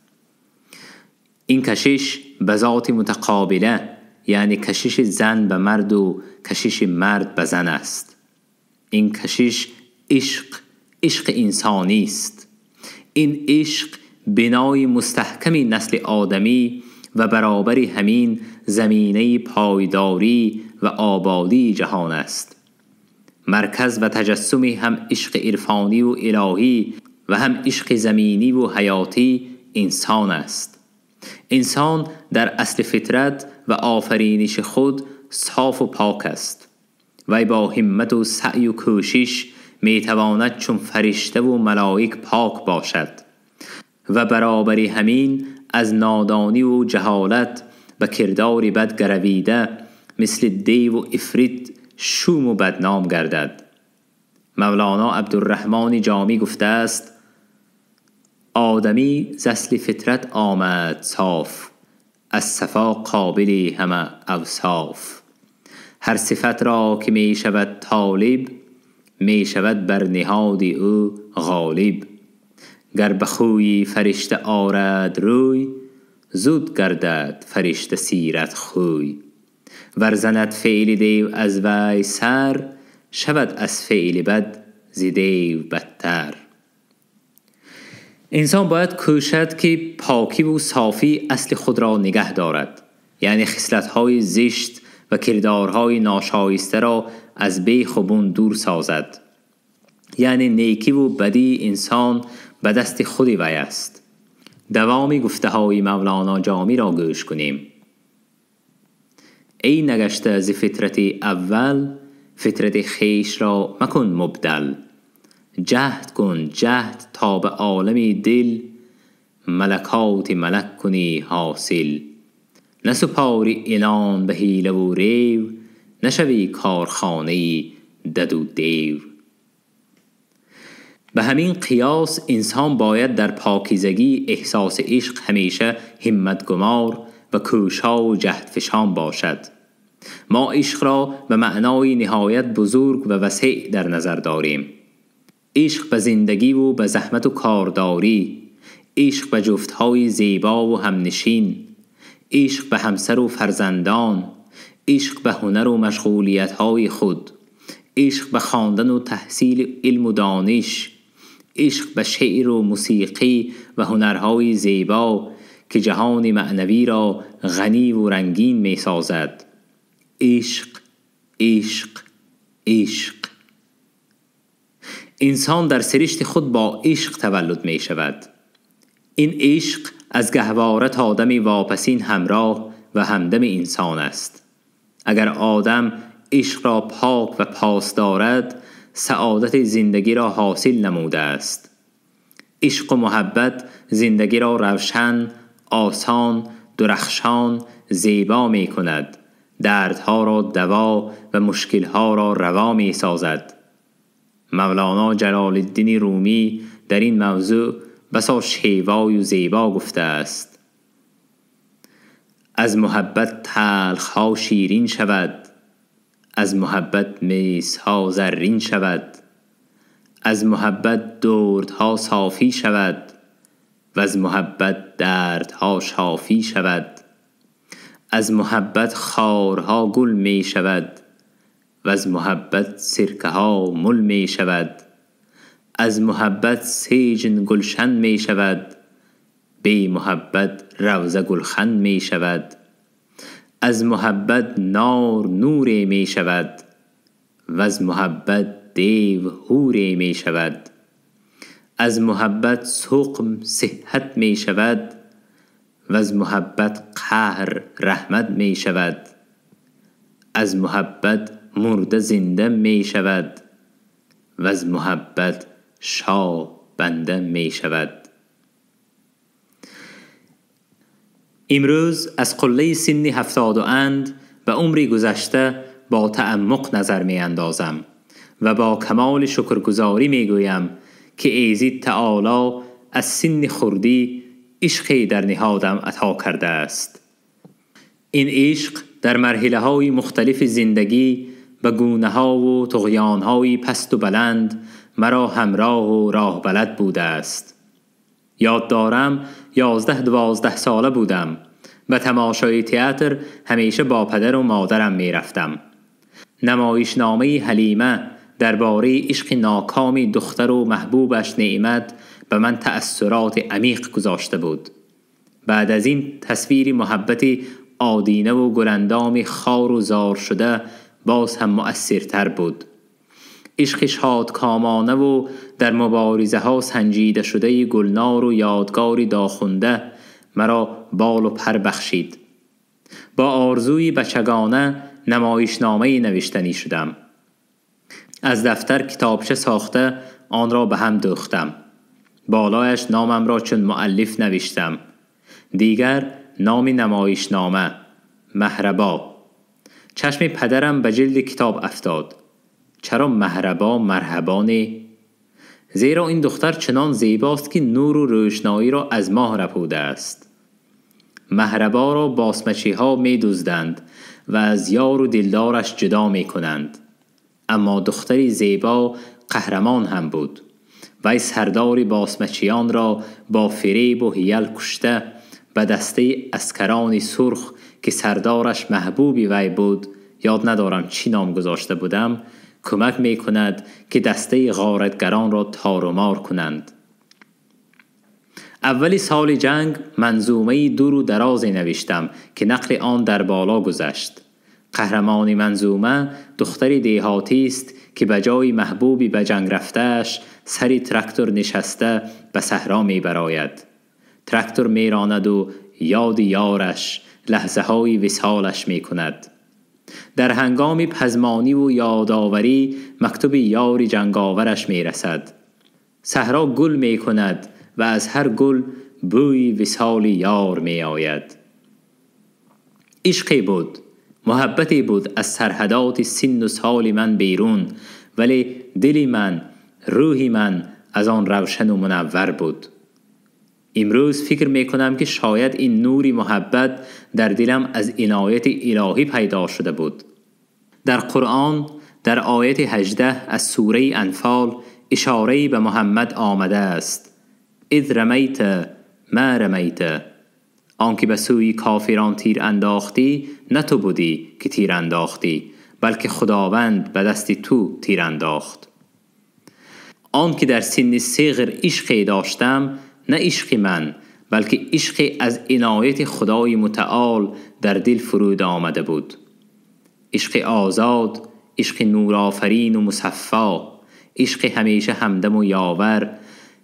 Speaker 1: این کشش به ذات متقابله، یعنی کشش زن به مرد و کشش مرد به زن است. این کشش عشق انسانی است. این عشق بنای مستحکمی نسل آدمی و برابری همین زمینه پایداری و آبادی جهان است. مرکز و تجسمی هم عشق عرفانی و الهی و هم عشق زمینی و حیاتی انسان است. انسان در اصل فطرت و آفرینش خود صاف و پاک است. وی با همت و سعی و کوشش میتواند چون فرشته و ملائک پاک باشد و برابری همین از نادانی و جهالت به کردار بد گرویده مثل دیو و عفریت شوم و بدنام گردد. مولانا عبدالرحمن جامی گفته است: آدمی ز اصل فطرت آمد صاف، از صفا قابل همه اوصاف. هر صفت را که می شود طالب، می شود بر نهاد او غالب. گر به خوی فرشته آرد روی، زود گردد فرشته سیرت خوی. ور زند فعل دیو از وی سر، شود از فعل بد ز دیو بدتر. انسان باید کوشد که پاکی و صافی اصل خود را نگه دارد، یعنی خصلت‌های زشت و کردارهای ناشایسته را از بیخ و بن دور سازد. یعنی نیکی و بدی انسان به دست خود وی است. دوام گفته های مولانا جامی را گوش کنیم. ای نگشته ز فطرت اول، فطرت خویش را مکن مبدل. جهد کن جهد تا به عالم دل، ملکات ملک کنی حاصل. نسپاری عنان به حیله و ریو، نشوی کارخانه دد و دیو. به همین قیاس انسان باید در پاکیزگی احساس عشق همیشه همت گمار و کوشا و جهد فشان باشد. ما عشق را به معنای نهایت بزرگ و وسیع در نظر داریم. عشق به زندگی و به زحمت و کارداری، عشق به جفتهای زیبا و همنشین، عشق به همسر و فرزندان، عشق به هنر و مشغولیت‌های خود، عشق به خواندن و تحصیل علم و دانش، عشق به شعر و موسیقی و هنرهای زیبا که جهان معنوی را غنی و رنگین می سازد. عشق، عشق، عشق. انسان در سرشت خود با عشق تولد می شود. این عشق از گهواره تا آدم واپسین همراه و همدم انسان است. اگر آدم عشق را پاک و پاس دارد، سعادت زندگی را حاصل نموده است. عشق و محبت زندگی را روشن، آسان، درخشان، زیبا می کند. دردها را دوا و مشکلها را روا می سازد. مولانا جلال الدین رومی در این موضوع بسا شیوای و زیبا گفته است: از محبت تلخ ها شیرین شود، از محبت میس ها زرین شود، از محبت دردها صافی شود، و از محبت دردها شافی شود، از محبت خارها گل می شود، و از محبت سرکه ها مل می شود، از محبت سیجن گلشن می شود، بی محبت روضه گلخن می شود، از محبت نار نوری می شود، و از محبت دیو حوری می شود، از محبت سقم صحت می شود، و از محبت قهر رحمت می شود، از محبت مرده زنده می شود، و از محبت شاه بنده می شود. امروز از قله سن 70 اند به عمری گذشته با تعمق نظر می اندازم و با کمال شکرگزاری می گویم که ایزد تعالی از سن خردی عشقی در نهادم عطا کرده است. این عشق در مرحله های مختلف زندگی به گونه ها و طغیان های پست و بلند مرا همراه و راه بلد بوده است. یاد دارم 11-12 ساله بودم. به تماشای تئاتر همیشه با پدر و مادرم می رفتم. نمایشنامه حلیمه درباره عشق ناکام دختر و محبوبش نعمت به من تأثیرات عمیق گذاشته بود. بعد از این تصویر محبت آدینه و گلندام خار و زار شده باز هم مؤثرتر بود. عشق شادکامانه و در مبارزه ها سنجیده شده گلنار و یادگاری داخونده مرا بال و پر بخشید. با آرزوی بچگانه نمایشنامه نوشتنی شدم. از دفتر کتابچه ساخته آن را به هم دوختم. بالایش نامم را چون مؤلف نوشتم. دیگر نام نمایشنامه مهربا. چشم پدرم به جلد کتاب افتاد. چرا مهربا مرحبانه؟ زیرا این دختر چنان زیباست که نور و روشنایی را از ماه ربوده است. مهربا را باسمچی ها می دزدند و از یار و دلدارش جدا می کنند. اما دختری زیبا قهرمان هم بود. وی سردار باسمچیان را با فریب و حیل کشته به دسته عسکران سرخ که سردارش محبوبی وی بود، یاد ندارم چی نام گذاشته بودم، کمک می کند که دسته غارتگران را تار و مار کنند. اولی سال جنگ منظومه دور و درازی نوشتم که نقل آن در بالا گذشت. قهرمان منظومه دختری دیهاتی است که به جای محبوبی به جنگ رفتهش سری تراکتور نشسته به صحرا می براید. تراکتور می راند و یاد یارش، لحظه های وصالش می کند. در هنگام پزمانی و یادآوری مکتوب یاری جنگاورش می رسد. صحرا گل می کند و از هر گل بوی وصال یار می آید. عشقی بود، محبتی بود از سرحدات سن و سال من بیرون، ولی دل من، روح من از آن روشن و منور بود. امروز فکر می کنم که شاید این نوری محبت در دلم از عنایت الهی پیدا شده بود. در قرآن در آیت 18 از سوره انفال اشاره‌ای به محمد آمده است: اذ رمیت ما رمیت. آنکه به سوی کافران تیر انداختی نه تو بودی که تیر انداختی، بلکه خداوند به دست تو تیر انداخت. آنکه در سن صغر عشقی داشتم نه عشق من، بلکه عشق از عنایت خدای متعال در دل فرود آمده بود. عشق آزاد، عشق نورآفرین و مصفا، عشق همیشه همدم و یاور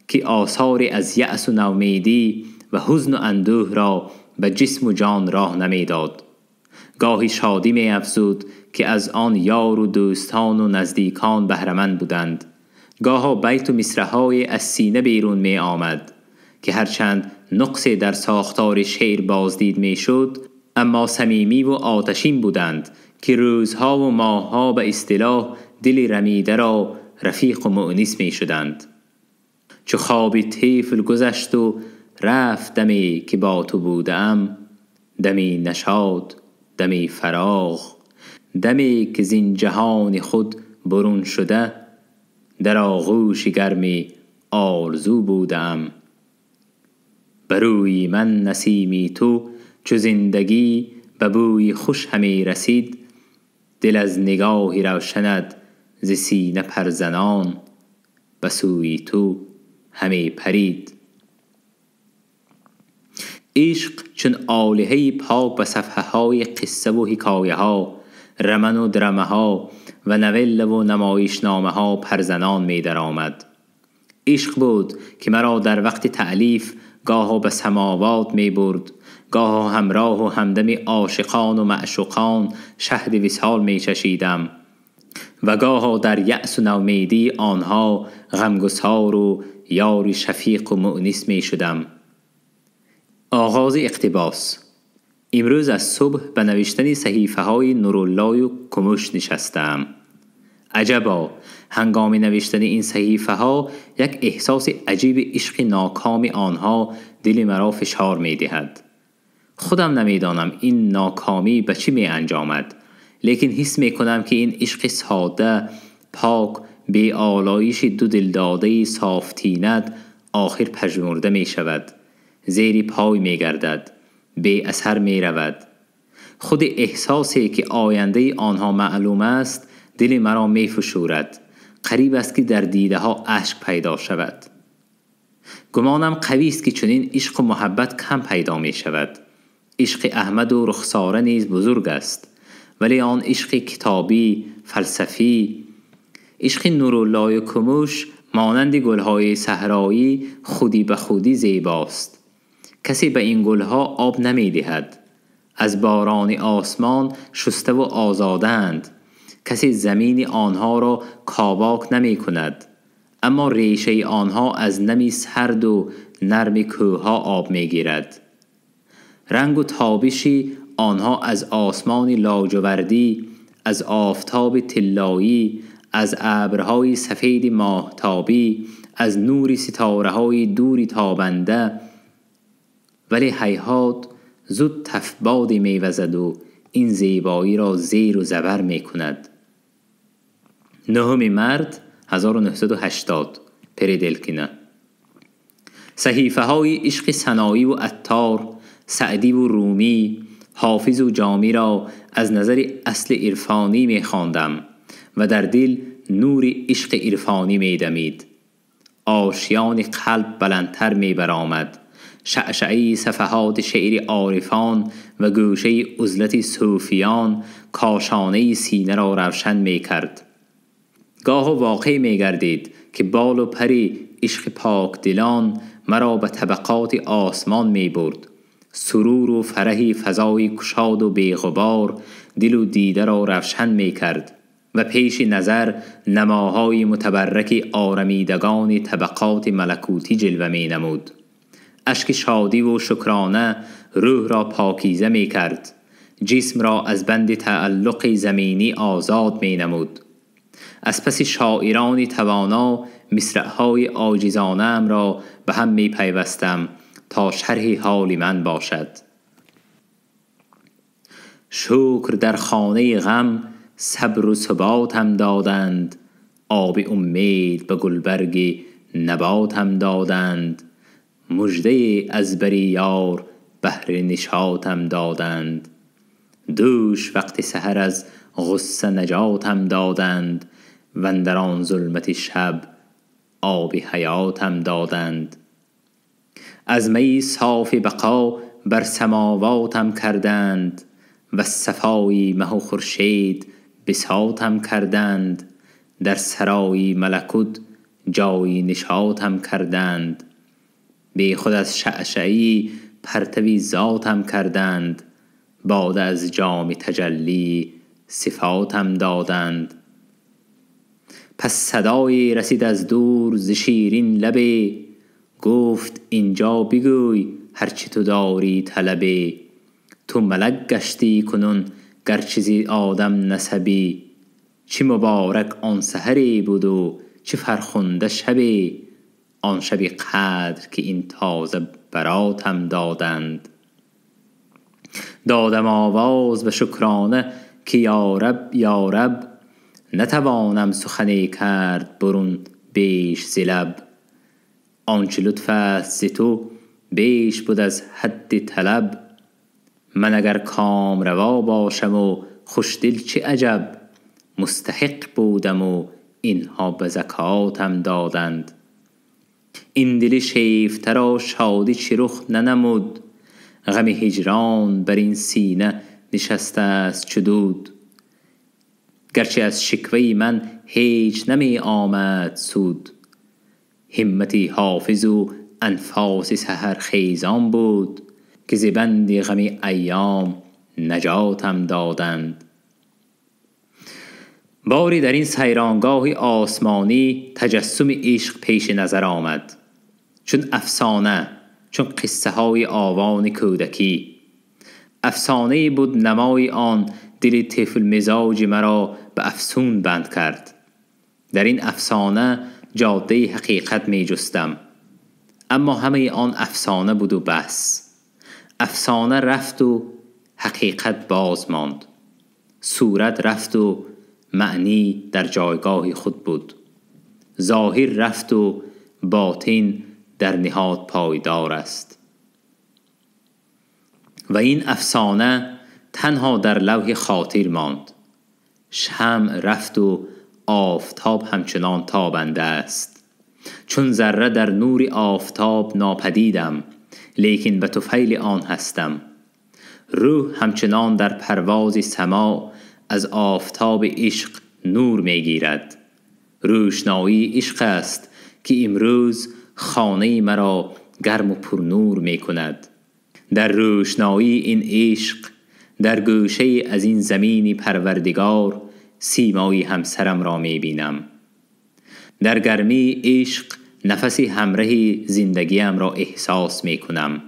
Speaker 1: که آثار از یأس و نومیدی و حزن و اندوه را به جسم و جان راه نمیداد. گاهی شادی می افزود که از آن یار و دوستان و نزدیکان بهره‌مند بودند. گاها بیت و مصرع‌های از سینه بیرون می آمد که هرچند نقصی در ساختار شعر بازدید می شد، اما صمیمی و آتشین بودند که روزها و ماهها به اصطلاح دل رمیده را رفیق و مؤنس می شدند. چو خوابی طفل گذشت و رفت دمی که با تو بودم، دمی نشاط دمی فراغ، دمی که زین جهان خود برون شده، در آغوش گرمی آرزو بودم. بروی من نسیمی تو چو زندگی به بوی خوش همی رسید، دل از نگاهی روشنت ز سینه پرزنان، به سوی تو همی پرید. عشق چون آلهه پاک به صفحه های قصه و حکایه ها، رمن و درمه ها و نوله و نمایشنامه ها پرزنان می در آمد. عشق بود که مرا در وقت تألیف گاها به سماوات می برد، گاها همراه و همدم عاشقان و معشوقان شهد وصال می چشیدم، و گاها در یأس و نومیدی آنها غمگسار و یاری شفیق و مؤنس می شدم. آغاز اقتباس. امروز از صبح به نوشتن صحیفه های نورالله و کموش نشستم. عجبا، هنگام نوشتن این صحیفه ها یک احساس عجیب عشق ناکام آنها دل مرا فشار می دهد. خودم نمیدانم این ناکامی به چی می انجامد، لیکن حس می کنم که این عشق ساده، پاک، بی آلایش دو دلداده صافتینت آخر پژمرده می شود، زیر پای می گردد، بی اثر می رود. خود احساسی که آینده آنها معلوم است دل مرا می فشورد. قریب است که در دیده ها اشک پیدا شود. گمانم قوی است که چنین عشق و محبت کم پیدا می شود. عشق احمد و رخساره نیز بزرگ است، ولی آن عشق کتابی، فلسفی، عشق نورالله کموش مانند گلهای صحرایی خودی به خودی زیباست. کسی به این گلها آب نمی دهد، از باران آسمان شسته و آزادند. کسی زمین آنها را کاواک نمی کند، اما ریشه آنها از نمی سرد و نرم کوهها آب می گیرد. رنگ و تابشی آنها از آسمان لاجوردی، از آفتاب طلایی، از ابرهای سفید ماهتابی، از نور ستاره‌های دوری تابنده، ولی هیهات زود تفبادی می وزد و این زیبایی را زیر و زبر می کند. 9 مرد 1980 پریدلکینه. صحیفه های عشق سنایی و عطار، سعدی و رومی، حافظ و جامی را از نظر اصل عرفانی می خواندم و در دل نور عشق عرفانی می دمید. آشیان قلب بلندتر می برآمد. شعشعه صفحات شعر عارفان و گوشه عزلت صوفیان کاشانه سینه را روشن می کرد. گاه واقع می گردید که بال و پری عشق پاک دلان مرا به طبقات آسمان می برد. سرور و فرحی فضای کشاد و بیغبار دل و دیده را روشن می کرد و پیش نظر نماهای متبرک آرمیدگان طبقات ملکوتی جلوه می نمود. اشک شادی و شکرانه روح را پاکیزه می کرد، جسم را از بند تعلق زمینی آزاد می نمود. از پس شاعران توانا مصرع‌های عاجزانه‌ام را به هم می پیوستم تا شرح حال من باشد. شکر در خانه غم صبر و ثبات هم دادند، آب امید به گلبرگ نبات هم دادند. مژده از بر یار بهر نشاط هم دادند، دوش وقت سحر از غصه نجات هم دادند. و اندر آن ظلمت شب آب حیات هم دادند. از می صاف بقا بر سماوات هم کردند، و صفای مه و خورشید بساط هم کردند. در سرای ملکوت جای نشاط هم کردند. بی خود از شعشعی پرتوی ذات هم کردند. باده از جام تجلی صفات هم دادند. پس صدایی رسید از دور ز شیرین لبی، گفت اینجا بگوی هرچه تو داری طلبی. تو ملک گشتی کنون گرچه ز آدم نسبی، چه مبارک آن سحری بود و چه فرخنده شبی، آن شبی قدر که این تازه براتم دادند. دادم آواز به شکرانه که یارب یارب، نتوانم سخنی کرد برون بیش ز لب. آنچه لطف است ز تو بیش بود از حد طلب، من اگر کام روا باشم و خوشدل چه عجب. مستحق بودم و اینها به زکاتم دادند. این دل شیفته را شادی چه رخ ننمود، غم هجران بر این سینه نشسته است چو دود. گرچه از شکوه من هیچ نمی آمد سود، همتی حافظ و انفاس سحر خیزان بود که ز بند غم ایام نجاتم دادند. باری در این سیرانگاه آسمانی تجسم عشق پیش نظر آمد، چون افسانه، چون قصه های آوان کودکی. افسانه بود نمای آن، دل طفل مزاج مرا به افسون بند کرد. در این افسانه جاده حقیقت می جستم، اما همه آن افسانه بود و بس. افسانه رفت و حقیقت باز ماند، صورت رفت و معنی در جایگاه خود بود. ظاهر رفت و باطن در نهاد پایدار است. و این افسانه تنها در لوح خاطر ماند. شمع رفت و آفتاب همچنان تابنده است. چون ذره در نور آفتاب ناپدیدم، لیکن به طفیل آن هستم. روح همچنان در پرواز سما از آفتاب عشق نور می گیرد. روشنایی عشق است که امروز خانه مرا گرم و پر نور می کند. در روشنایی این عشق، در گوشه از این زمین پروردگار، سیمای همسرم را می بینم. در گرمی عشق نفسی همراه زندگیم را احساس می کنم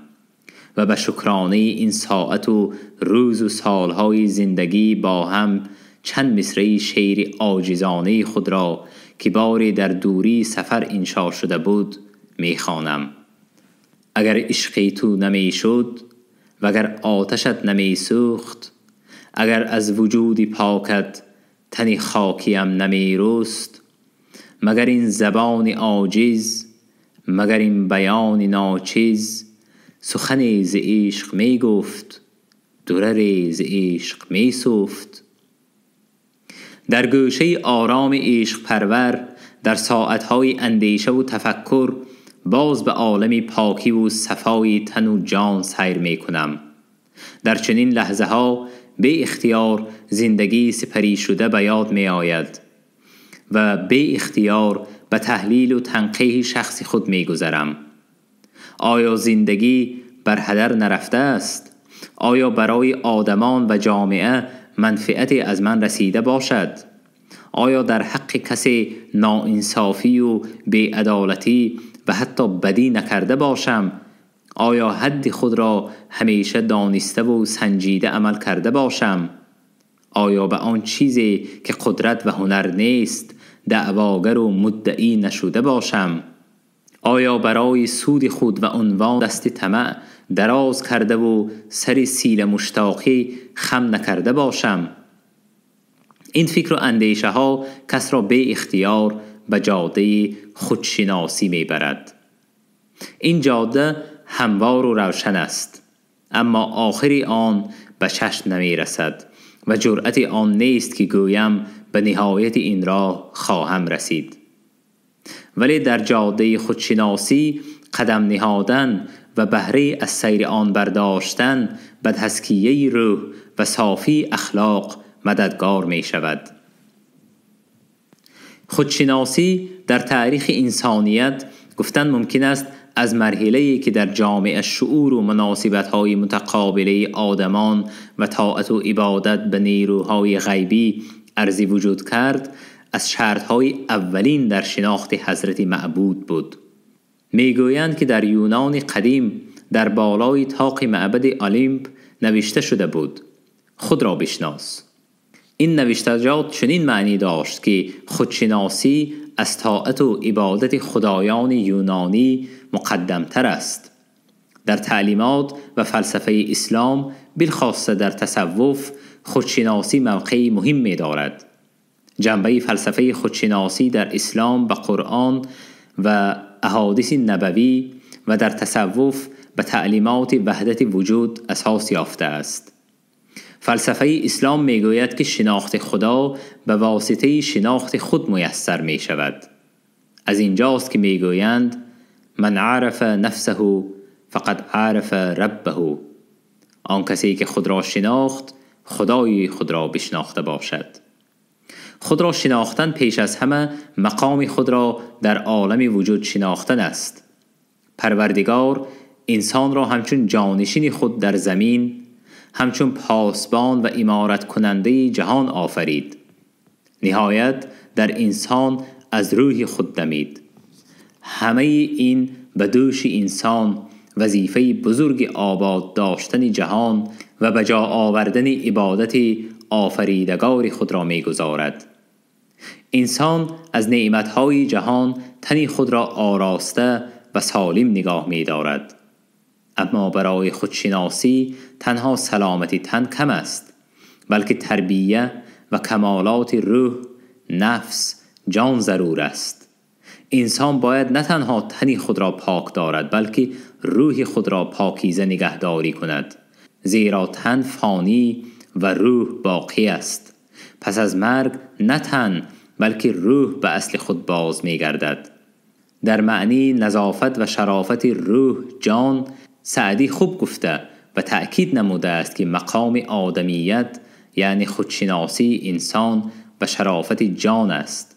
Speaker 1: و به شکرانه این ساعت و روز و سالهای زندگی با هم چند مصرعی شعر عاجزانه خود را که باری در دوری سفر انشا شده بود می خوانم. اگر عشقی تو نمی شد و اگر آتشت نمی سوخت، اگر از وجودی پاکت تنی خاکیم نمی رست، مگر این زبان عاجز، مگر این بیان ناچیز، سخنی ز عشق می گفت، درری ز عشق می سفت. در گوشه آرام عشق پرور، در ساعتهای اندیشه و تفکر، باز به عالمی پاکی و صفای تن و جان سیر می کنم. در چنین لحظه ها به اختیار زندگی سپری شده به یاد می آید و به اختیار به تحلیل و تنقیح شخص خود می گذرم. آیا زندگی بر هدر نرفته است؟ آیا برای آدمان و جامعه منفعتی از من رسیده باشد؟ آیا در حق کسی ناانصافی و بی‌عدالتی و حتی بدی نکرده باشم؟ آیا حد خود را همیشه دانسته و سنجیده عمل کرده باشم؟ آیا به آن چیزی که قدرت و هنر نیست دعواگر و مدعی نشده باشم؟ آیا برای سود خود و عنوان دست طمع دراز کرده و سر سیل مشتاقی خم نکرده باشم؟ این فکر و اندیشه ها کس را به اختیار به جاده خودشناسی می برد. این جاده هموار و روشن است، اما آخری آن به چشم نمی رسد و جرأت آن نیست که گویم به نهایت این راه خواهم رسید. ولی در جاده خودشناسی قدم نهادن و بهره از سیر آن برداشتن به تزکیه روح و صافی اخلاق مددگار می شود. خودشناسی در تاریخ انسانیت گفتن ممکن است از مرحله‌ای که در جامعه شعور و مناسبت‌های متقابله آدمان و طاعت و عبادت به نیروهای غیبی ارزی وجود کرد، از شرط‌های اولین در شناخت حضرت معبود بود. میگویند که در یونان قدیم در بالای طاق معبد الیمپ نوشته شده بود: خود را بشناس. این نوشتجات چنین معنی داشت که خودشناسی از طاعت و عبادت خدایان یونانی مقدمتر است. در تعلیمات و فلسفه اسلام بالخاصه در تصوف خودشناسی موقعی مهم می دارد. جنبه فلسفه خودشناسی در اسلام به قرآن و احادیث نبوی و در تصوف به تعلیمات وحدت وجود اساس یافته است. فلسفه اسلام می گوید که شناخت خدا به واسطه شناخت خود میسر می شود. از اینجاست که می گویند من عرف نفسه فقد عرف ربه. آن کسی که خود را شناخت خدای خود را بشناخته باشد. خود را شناختن پیش از همه مقام خود را در عالم وجود شناختن است. پروردگار انسان را همچون جانشین خود در زمین، همچون پاسبان و امارت کننده جهان آفرید. نهایت در انسان از روح خود دمید. همه این به دوش انسان وظیفه بزرگ آباد داشتن جهان و به جا آوردن عبادت آفریدگار خود را می گذارد. انسان از نعمتهای جهان تن خود را آراسته و سالم نگاه می دارد. اما برای خودشناسی تنها سلامتی تن کم است، بلکه تربیه و کمالات روح، نفس، جان ضرور است. انسان باید نه تنها تن خود را پاک دارد، بلکه روح خود را پاکیزه نگهداری کند، زیرا تن فانی و روح باقی است. پس از مرگ نه تن بلکه روح به اصل خود باز می گردد. در معنی نظافت و شرافت روح جان سعدی خوب گفته و تأکید نموده است که مقام آدمیت یعنی خودشناسی انسان و شرافت جان است.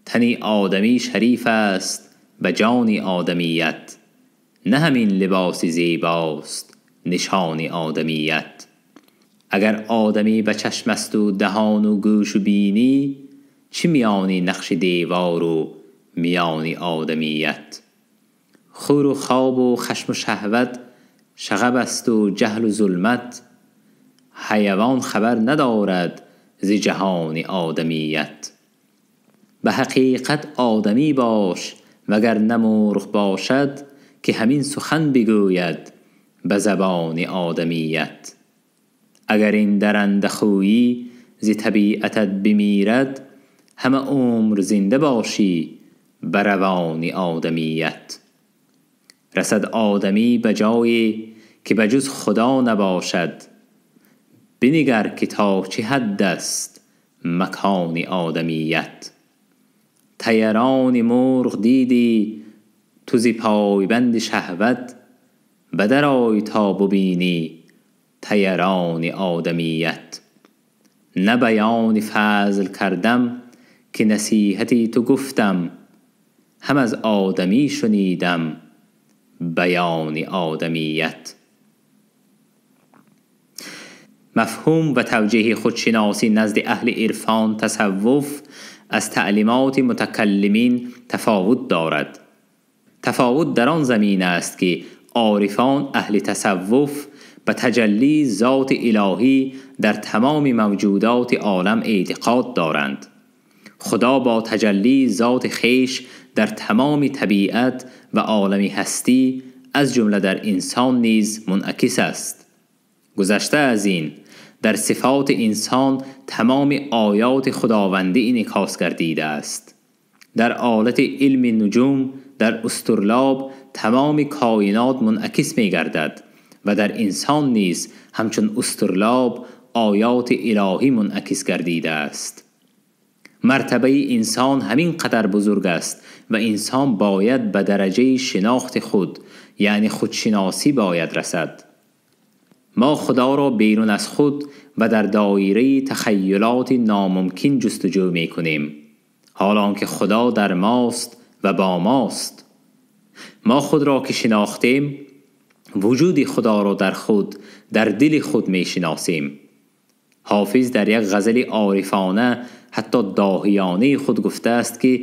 Speaker 1: تنی آدمی شریف است به جان آدمیت، نه همین لباس زیباست نشان آدمیت. اگر آدمی به چشم است و دهان و گوش و بینی، چی میانی نقش دیوار و میانی آدمیت. خور و خواب و خشم و شهوت شغب است و جهل و ظلمت، حیوان خبر ندارد ز جهان آدمیت. به حقیقت آدمی باش وگر نه مرغ باشد، که همین سخن بگوید به زبان آدمیت. اگر این درنده خویی ز طبیعتت بمیرد، همه عمر زنده باشی به روان آدمیت. رسد آدمی به جایی که به جز خدا نباشد، بنگر که تا چه حد است مکان آدمیت. طیران مرغ دیدی تو ز پایبند شهوت، بدر آی تا ببینی طیران آدمیت. نه بیان فضل کردم که نصیحتی تو گفتم، هم از آدمی شنیدم بیان آدمیت. مفهوم و توجیه خودشناسی نزد اهل عرفان تصوف از تعلیمات متکلمین تفاوت دارد. تفاوت در آن زمین است که عارفان اهل تصوف به تجلی ذات الهی در تمام موجودات عالم اعتقاد دارند. خدا با تجلی ذات خیش در تمام طبیعت و عالم هستی از جمله در انسان نیز منعکس است. گذشته از این در صفات انسان تمام آیات خداوندی انعکاس گردیده است. در آلت علم نجوم در اسطرلاب تمام کائنات منعکس می گردد و در انسان نیز همچون اسطرلاب آیات الهی منعکس گردیده است. مرتبه انسان همین قدر بزرگ است و انسان باید به درجه شناخت خود یعنی خودشناسی باید رسد. ما خدا را بیرون از خود و در دایره تخیلات ناممکن جستجو می کنیم، حالان که خدا در ماست و با ماست. ما خود را که شناختیم، وجود خدا را در خود در دل خود می شناسیم. حافظ در یک غزل عارفانه حتی داهیانه خود گفته است که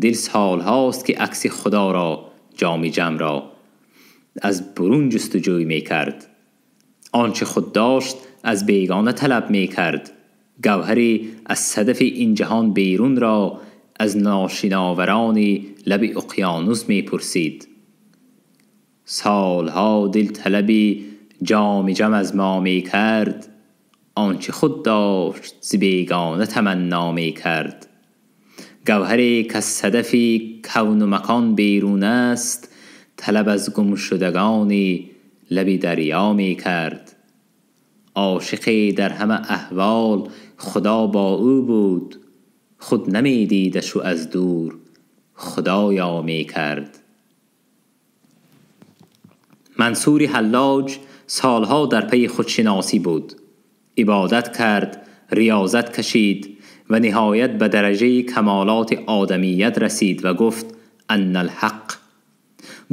Speaker 1: دل سال هاست که عکس خدا را جام جم را از برون جستجوی می کرد. آنچه خود داشت از بیگانه طلب می کرد. گوهری از صدف این جهان بیرون را از ناشناورانی لب اقیانوس می پرسید. سالها دل طلبی جام جم از ما می کرد، آنچه خود داشت ز بیگانه تمنا می کرد. گوهری که از صدفی کون و مکان بیرون است، طلب از گم شدگانی لب دریا می کرد. عاشقی در همه احوال خدا با او بود، خود نمی دیدش و از دور خدایا می کرد. منصوری حلاج سالها در پی خودشناسی بود. عبادت کرد، ریاضت کشید و نهایت به درجه کمالات آدمیت رسید و گفت ان الحق.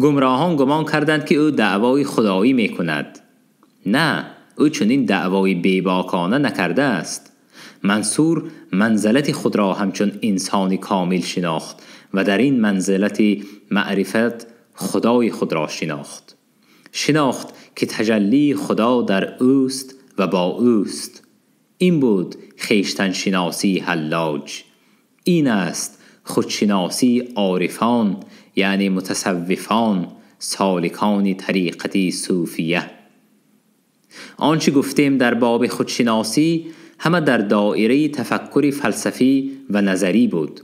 Speaker 1: گمراهان گمان کردند که او دعوای خدایی می کند. نه، او چنین دعوای بیباکانه نکرده است. منصور منزلت خود را همچون انسانی کامل شناخت و در این منزلت معرفت خدای خود را شناخت که تجلی خدا در اوست و با اوست. این بود خویشتن شناسی حلاج. این است خودشناسی عارفان، یعنی متصوفان، سالکان طریقتی صوفیه. آنچه گفتیم در باب خودشناسی همه در دایره تفکر فلسفی و نظری بود،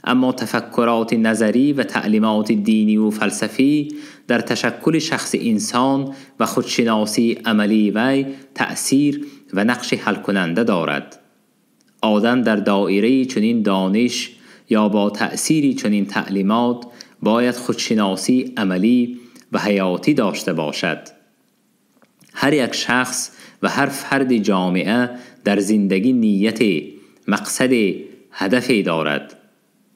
Speaker 1: اما تفکرات نظری و تعلیمات دینی و فلسفی در تشکل شخص انسان و خودشناسی عملی وی تأثیر و نقش حل کننده دارد. آدم در دایره چنین دانش یا با تأثیری چنین تعلیمات باید خودشناسی عملی و حیاتی داشته باشد. هر یک شخص و هر فرد جامعه در زندگی نیت، مقصد، هدفی دارد.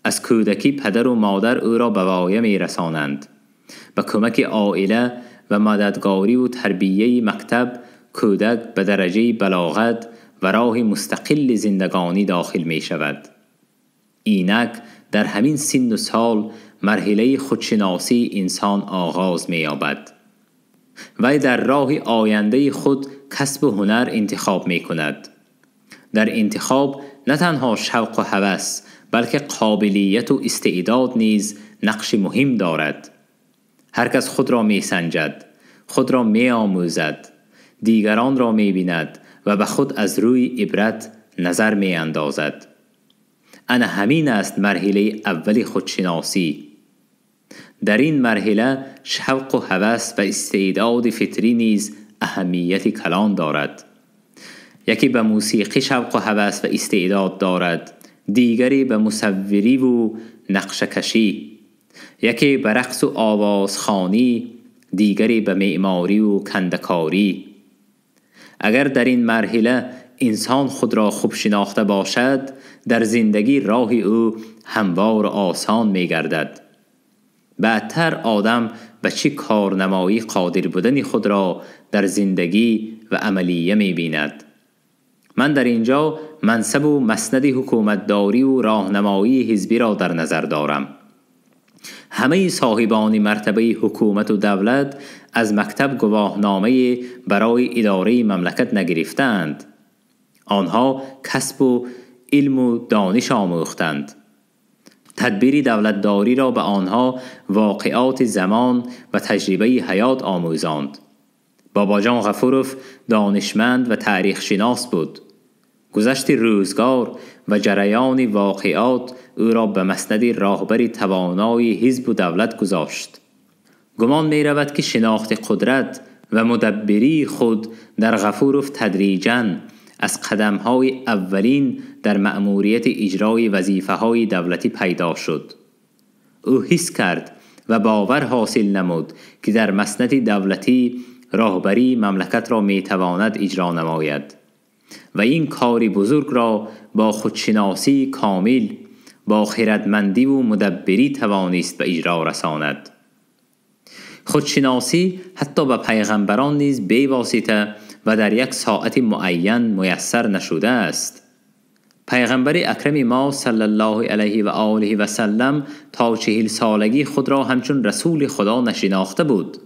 Speaker 1: از کودکی پدر و مادر او را به وایه می رسانند. به کمک عائله و مددگاری و تربیه مکتب، کودک به درجه بلاغت و راه مستقل زندگانی داخل می شود. اینک در همین سن و سال مرحله خودشناسی انسان آغاز می یابد. وی در راه آینده خود کسب و هنر انتخاب می کند. در انتخاب نه تنها شوق و هوس بلکه قابلیت و استعداد نیز نقش مهم دارد. هر کس خود را می سنجد، خود را می آموزد، دیگران را می بیند و به خود از روی عبرت نظر می اندازد. انا همین است مرحله اول خودشناسی. در این مرحله شوق و هوس و استعداد فطری نیز اهمیت کلان دارد. یکی به موسیقی شوق و هوس و استعداد دارد، دیگری به مصوری و نقشه کشی، یکی به رقص و آوازخوانی، دیگری به معماری و کندکاری. اگر در این مرحله انسان خود را خوب شناخته باشد، در زندگی راه او هموار و آسان می گردد. بعدتر آدم به چه کارنمایی قادر بودن خود را در زندگی و عملیه می بیند. من در اینجا منصب و مسند حکومتداری و راهنمایی حزبی را در نظر دارم. همه صاحبان مرتبه حکومت و دولت از مکتب گواهنامه برای اداره مملکت نگرفتند. آنها کسب و علم و دانش آموختند. تدبیر دولتداری را به آنها واقعات زمان و تجربه حیات آموزاند. بابا جان غفورف دانشمند و تاریخ شناس بود. گذشت روزگار و جریان واقعات او را به مسند راهبر توانای حزب و دولت گذاشت. گمان می رود که شناخت قدرت و مدبری خود در غفورف تدریجاً از قدم‌های اولین در مأموریت اجرای وظیفه‌های دولتی پیدا شد. او حس کرد و باور حاصل نمود که در مسند دولتی راهبری مملکت را میتواند اجرا نماید و این کار بزرگ را با خودشناسی کامل، با خردمندی و مدبری توانست به اجرا رساند. خودشناسی حتی به پیغمبران نیز بی واسطه و در یک ساعت معین میسر نشده است. پیغمبر اکرم ما صلی الله علیه و آله و سلم تا 40 سالگی خود را همچون رسول خدا نشناخته بود.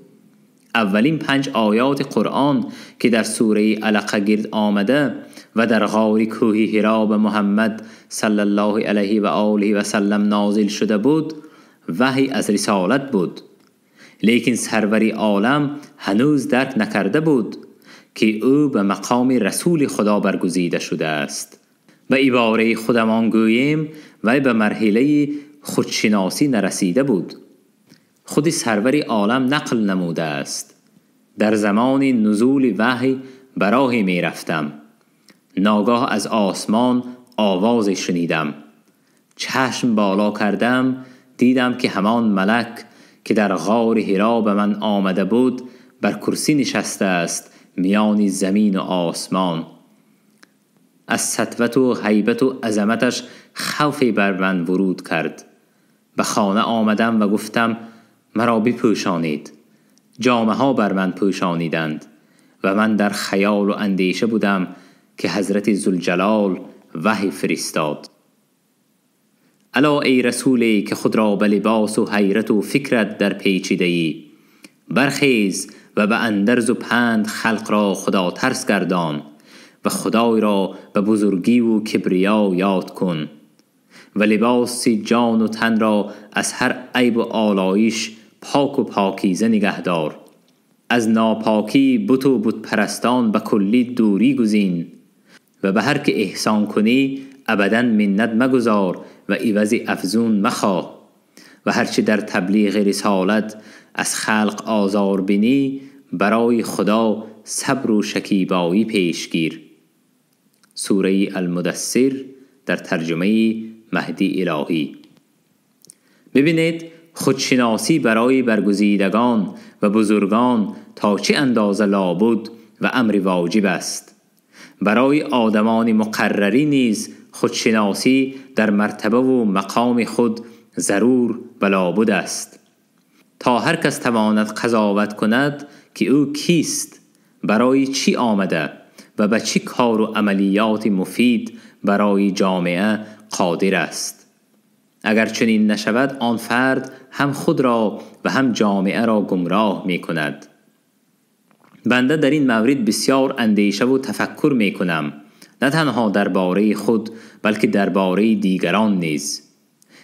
Speaker 1: اولین 5 آیات قرآن که در سوره علق گرد آمده و در غار کوه حرا به محمد صلی الله علیه و آله و سلم نازل شده بود وحی از رسالت بود، لیکن سروری عالم هنوز درک نکرده بود که او به مقام رسول خدا برگزیده شده است. به عباره خودمان گوییم وی به مرحله خودشناسی نرسیده بود. خود سرور عالم نقل نموده است: در زمان نزول وحی براه می رفتم، ناگاه از آسمان آوازی شنیدم، چشم بالا کردم، دیدم که همان ملک که در غار حرا به من آمده بود بر کرسی نشسته است میان زمین و آسمان. از سطوت و هیبت و عظمتش خوفی بر من ورود کرد. به خانه آمدم و گفتم مرا بپوشانید. جامه ها بر من پوشانیدند و من در خیال و اندیشه بودم که حضرت ذوالجلال وحی فرستاد. الا ای رسولی که خود را به لباس و حیرت و فکرت در پیچیده‌ای، برخیز و به اندرز و پند خلق را خدا ترس گردان و خدای را به بزرگی و کبریا یاد کن و لباس جان و تن را از هر عیب و آلایش پاک و پاکیزه نگهدار. از ناپاکی بت و بت پرستان به کلی دوری گزین و به هر که احسان کنی ابداً منت مگذار و عوض افزون مخواه و هرچه در تبلیغ رسالت از خلق آزار بینی برای خدا صبر و شکیبایی پیش گیر. سوره المدثر در ترجمه مهدی الهی. ببینید خودشناسی برای برگزیدگان و بزرگان تا چه اندازه لابد و امر واجب است. برای آدمان مقرری نیز خودشناسی در مرتبه و مقام خود ضرور و لابد است، تا هر کس تواند قضاوت کند که او کیست، برای چی آمده و به چه کار و عملیات مفید برای جامعه قادر است. اگر چنین نشود آن فرد هم خود را و هم جامعه را گمراه می کند. بنده در این مورد بسیار اندیشه و تفکر می کنم، نه تنها درباره خود بلکه درباره دیگران نیز،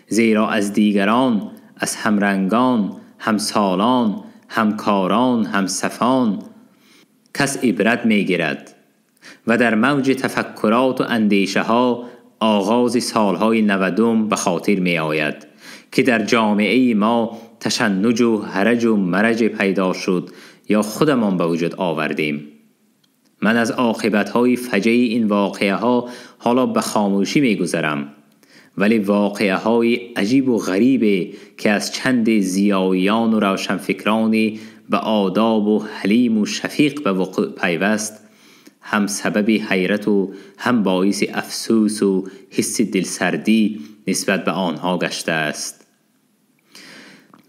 Speaker 1: زیرا از دیگران، از همرنگان، همسالان، همکاران، همصفان کس عبرت می گیرد و در موج تفکرات و اندیشه ها آغاز سالهای 90 به خاطر می آید که در جامعه ما تشنج و هرج و مرج پیدا شد یا خودمان به وجود آوردیم. من از عاقبت‌های فجیع این واقعه ها حالا به خاموشی می گذرم، ولی واقعه های عجیب و غریبه که از چند ضیاییان و روشنفکرانی به آداب و حلیم و شفیق به وقوع پیوست هم سبب حیرت و هم باعث افسوس و حس دلسردی نسبت به آنها گشته است.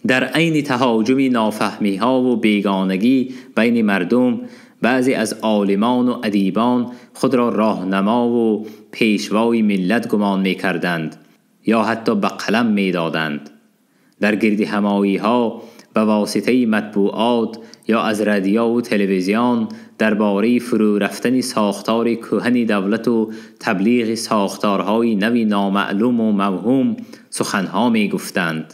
Speaker 1: در عین تهاجم نافهمی ها و بیگانگی بین مردم، بعضی از عالمان و ادیبان خود را راهنما و پیشوای ملت گمان می کردند یا حتی به قلم می دادند. در گرد همایی ها به واسطه مطبوعات یا از رادیو و تلویزیون درباره فرو رفتن ساختار کهن دولت و تبلیغ ساختارهای نوی نامعلوم و موهوم سخنها می گفتند.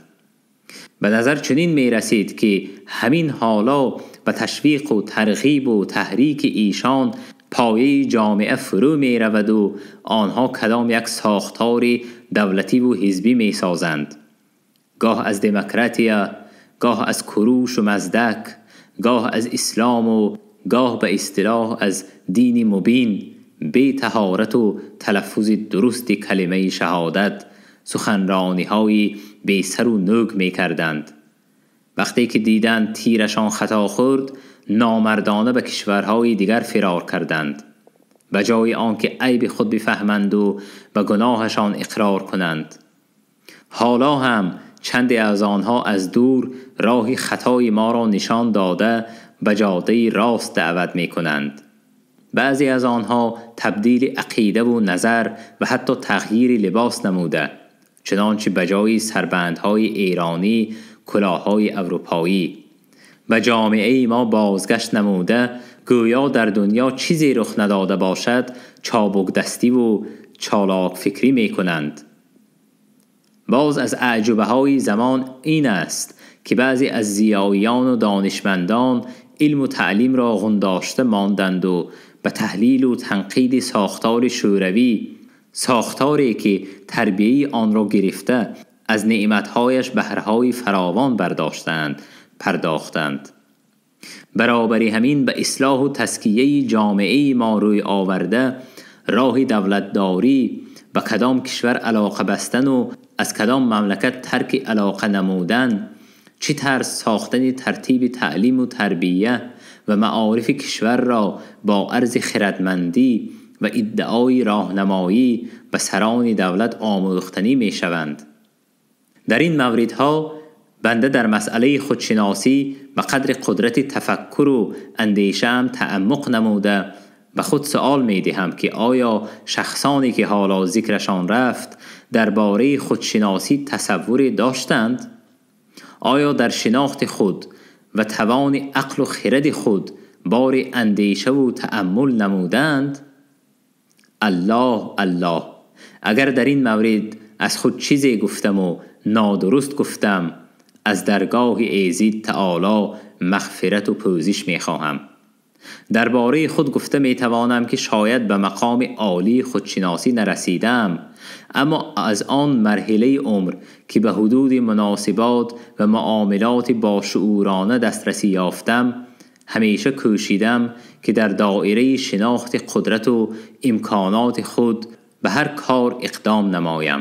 Speaker 1: به نظر چنین می رسید که همین حالا به تشویق و ترغیب و تحریک ایشان پایه جامعه فرو می رود و آنها کدام یک ساختار دولتی و حزبی می سازند، گاه از دموکراتیا، گاه از کروش و مزدک، گاه از اسلام و گاه به اصطلاح از دین مبین، بی طهارت و تلفظ درست کلمه شهادت سخنرانی های بی سر و نوک می کردند. وقتی که دیدند تیرشان خطا خورد نامردانه به کشورهای دیگر فرار کردند، به جای آنکه عیب خود بفهمند و به گناهشان اقرار کنند. حالا هم چند از آنها از دور راه خطای ما را نشان داده به جاده راست دعوت می کنند. بعضی از آنها تبدیل عقیده و نظر و حتی تغییر لباس نموده، چنانچه به جای سربندهای ایرانی کلاههای اروپایی. به جامعه ما بازگشت نموده گویا در دنیا چیزی رخ نداده باشد چابک دستی و چالاک فکری می کنند. باز از اعجوبه های زمان این است که بعضی از ضیاییان و دانشمندان علم و تعلیم را غنداشته ماندند و به تحلیل و تنقید ساختار شوروی، ساختاری که تربیه‌ای آن را گرفته از نعمتهایش بهرهای فراوان پرداختند. برابری همین به اصلاح و تزکیه جامعه ما روی آورده، راه دولتداری به کدام کشور علاقه بستن و از کدام مملکت ترک علاقه نمودن، چه طرز ساختن ترتیب تعلیم و تربیه و معارف کشور را با عرض خردمندی و ادعای راهنمایی به سران دولت آموختنی می شوند. در این موردها بنده در مسئله خودشناسی به قدر قدرت تفکر و اندیشه‌ام تعمق نموده به خود سوال می دهم که آیا شخصانی که حالا ذکرشان رفت درباره خودشناسی تصوری داشتند؟ آیا در شناخت خود و توان عقل و خرد خود بار اندیشه و تأمل نمودند؟ الله، اگر در این مورد از خود چیزی گفتم و نادرست گفتم، از درگاه ایزد تعالی مغفرت و پوزش می خواهم. درباره خود گفته می توانم که شاید به مقام عالی خودشناسی نرسیدم، اما از آن مرحله عمر که به حدود مناسبات و معاملات باشعورانه دسترسی یافتم، همیشه کوشیدم که در دایره شناخت قدرت و امکانات خود به هر کار اقدام نمایم.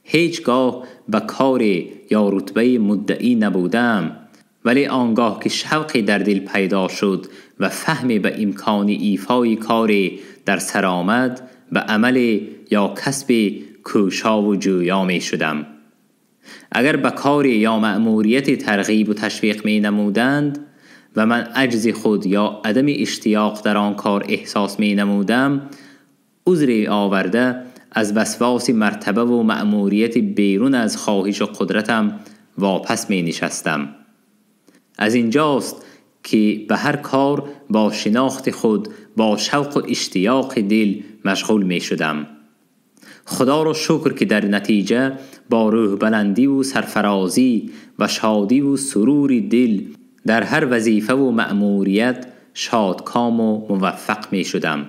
Speaker 1: هیچگاه به کار یا رتبه مدعی نبودم، ولی آنگاه که شوقی در دل پیدا شد و فهمی به امکان ایفای کاری در سر آمد، به عمل یا کسب کوشا و جویا می شدم. اگر به کاری یا مأموریت ترغیب و تشویق می نمودند و من عجز خود یا عدم اشتیاق در آن کار احساس می نمودم، عذری آورده از وسواس مرتبه و مأموریت بیرون از خواهش و قدرتم واپس می نشستم. از اینجاست که به هر کار با شناخت خود با شوق و اشتیاق دل مشغول می شدم. خدا را شکر که در نتیجه با روح بلندی و سرفرازی و شادی و سرور دل در هر وظیفه و مأموریت شادکام و موفق می شدم.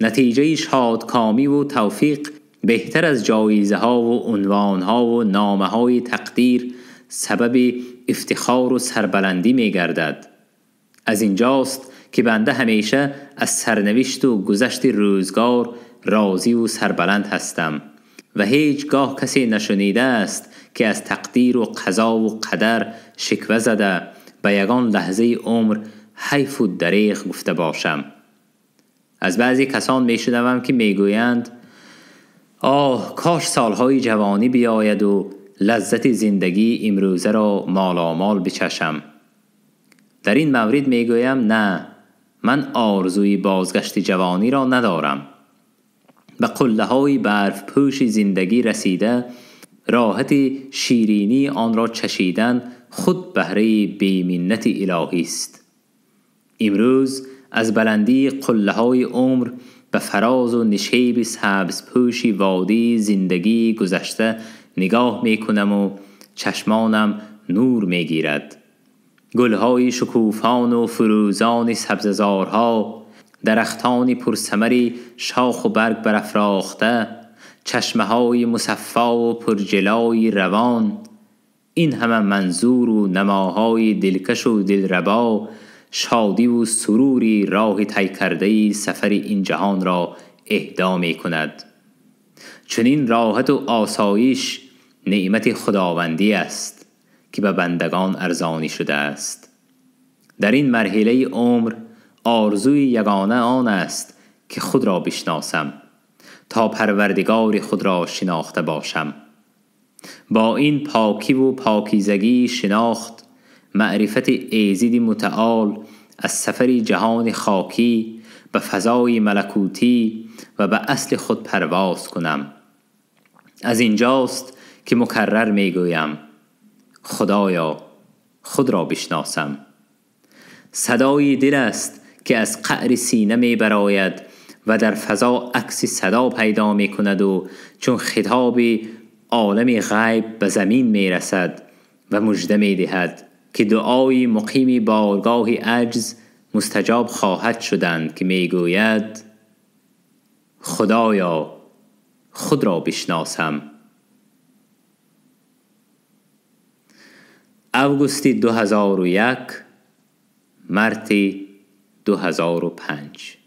Speaker 1: نتیجه شادکامی و توفیق بهتر از جایزه ها و عنوان ها و نامه های تقدیر سبب افتخار و سربلندی می گردد. از اینجاست که بنده همیشه از سرنوشت و گذشت روزگار راضی و سربلند هستم و هیچگاه کسی نشنیده است که از تقدیر و قضا و قدر شکوه زده به یگان لحظه عمر حیف و دریغ گفته باشم. از بعضی کسان می شنوم که می گویند کاش سالهای جوانی بیاید و لذت زندگی امروزه را مالامال بچشم. در این مورد می گویم نه، من آرزوی بازگشت جوانی را ندارم. به قله های برف پوش زندگی رسیده، راحت شیرینی آن را چشیدن خود بهره بی‌منت الهی است. امروز از بلندی قله های عمر به فراز و نشیب سبز پوشی وادی زندگی گذشته نگاه می کنم و چشمانم نور می گیرد. گلهای شکوفان و فروزان سبززارها، درختان پرثمری شاخ و برگ برافراخته، چشمه‌های مصفا و پرجلای روان، این همه منظور و نماهای دلکش و دلربا، شادی و سروری راه طی کرده سفر این جهان را اهدا می کند. چنین راحت و آسایش نعمت خداوندی است که به بندگان ارزانی شده است. در این مرحله عمر آرزوی یگانه آن است که خود را بشناسم تا پروردگار خود را شناخته باشم. با این پاکی و پاکیزگی شناخت معرفت ایزد متعال از سفر جهان خاکی به فضای ملکوتی و به اصل خود پرواز کنم. از اینجاست که مکرر می گویم خدایا خود را بشناسم. صدایی دل است که از قعر سینه می براید و در فضا عکس صدا پیدا می کند و چون خطاب عالم غیب به زمین می رسد و مژده می دهد که دعای مقیم بارگاه عجز مستجاب خواهد شدند که می گوید خدایا خود را بشناسم. اوگوستی 2001 مرتی 2005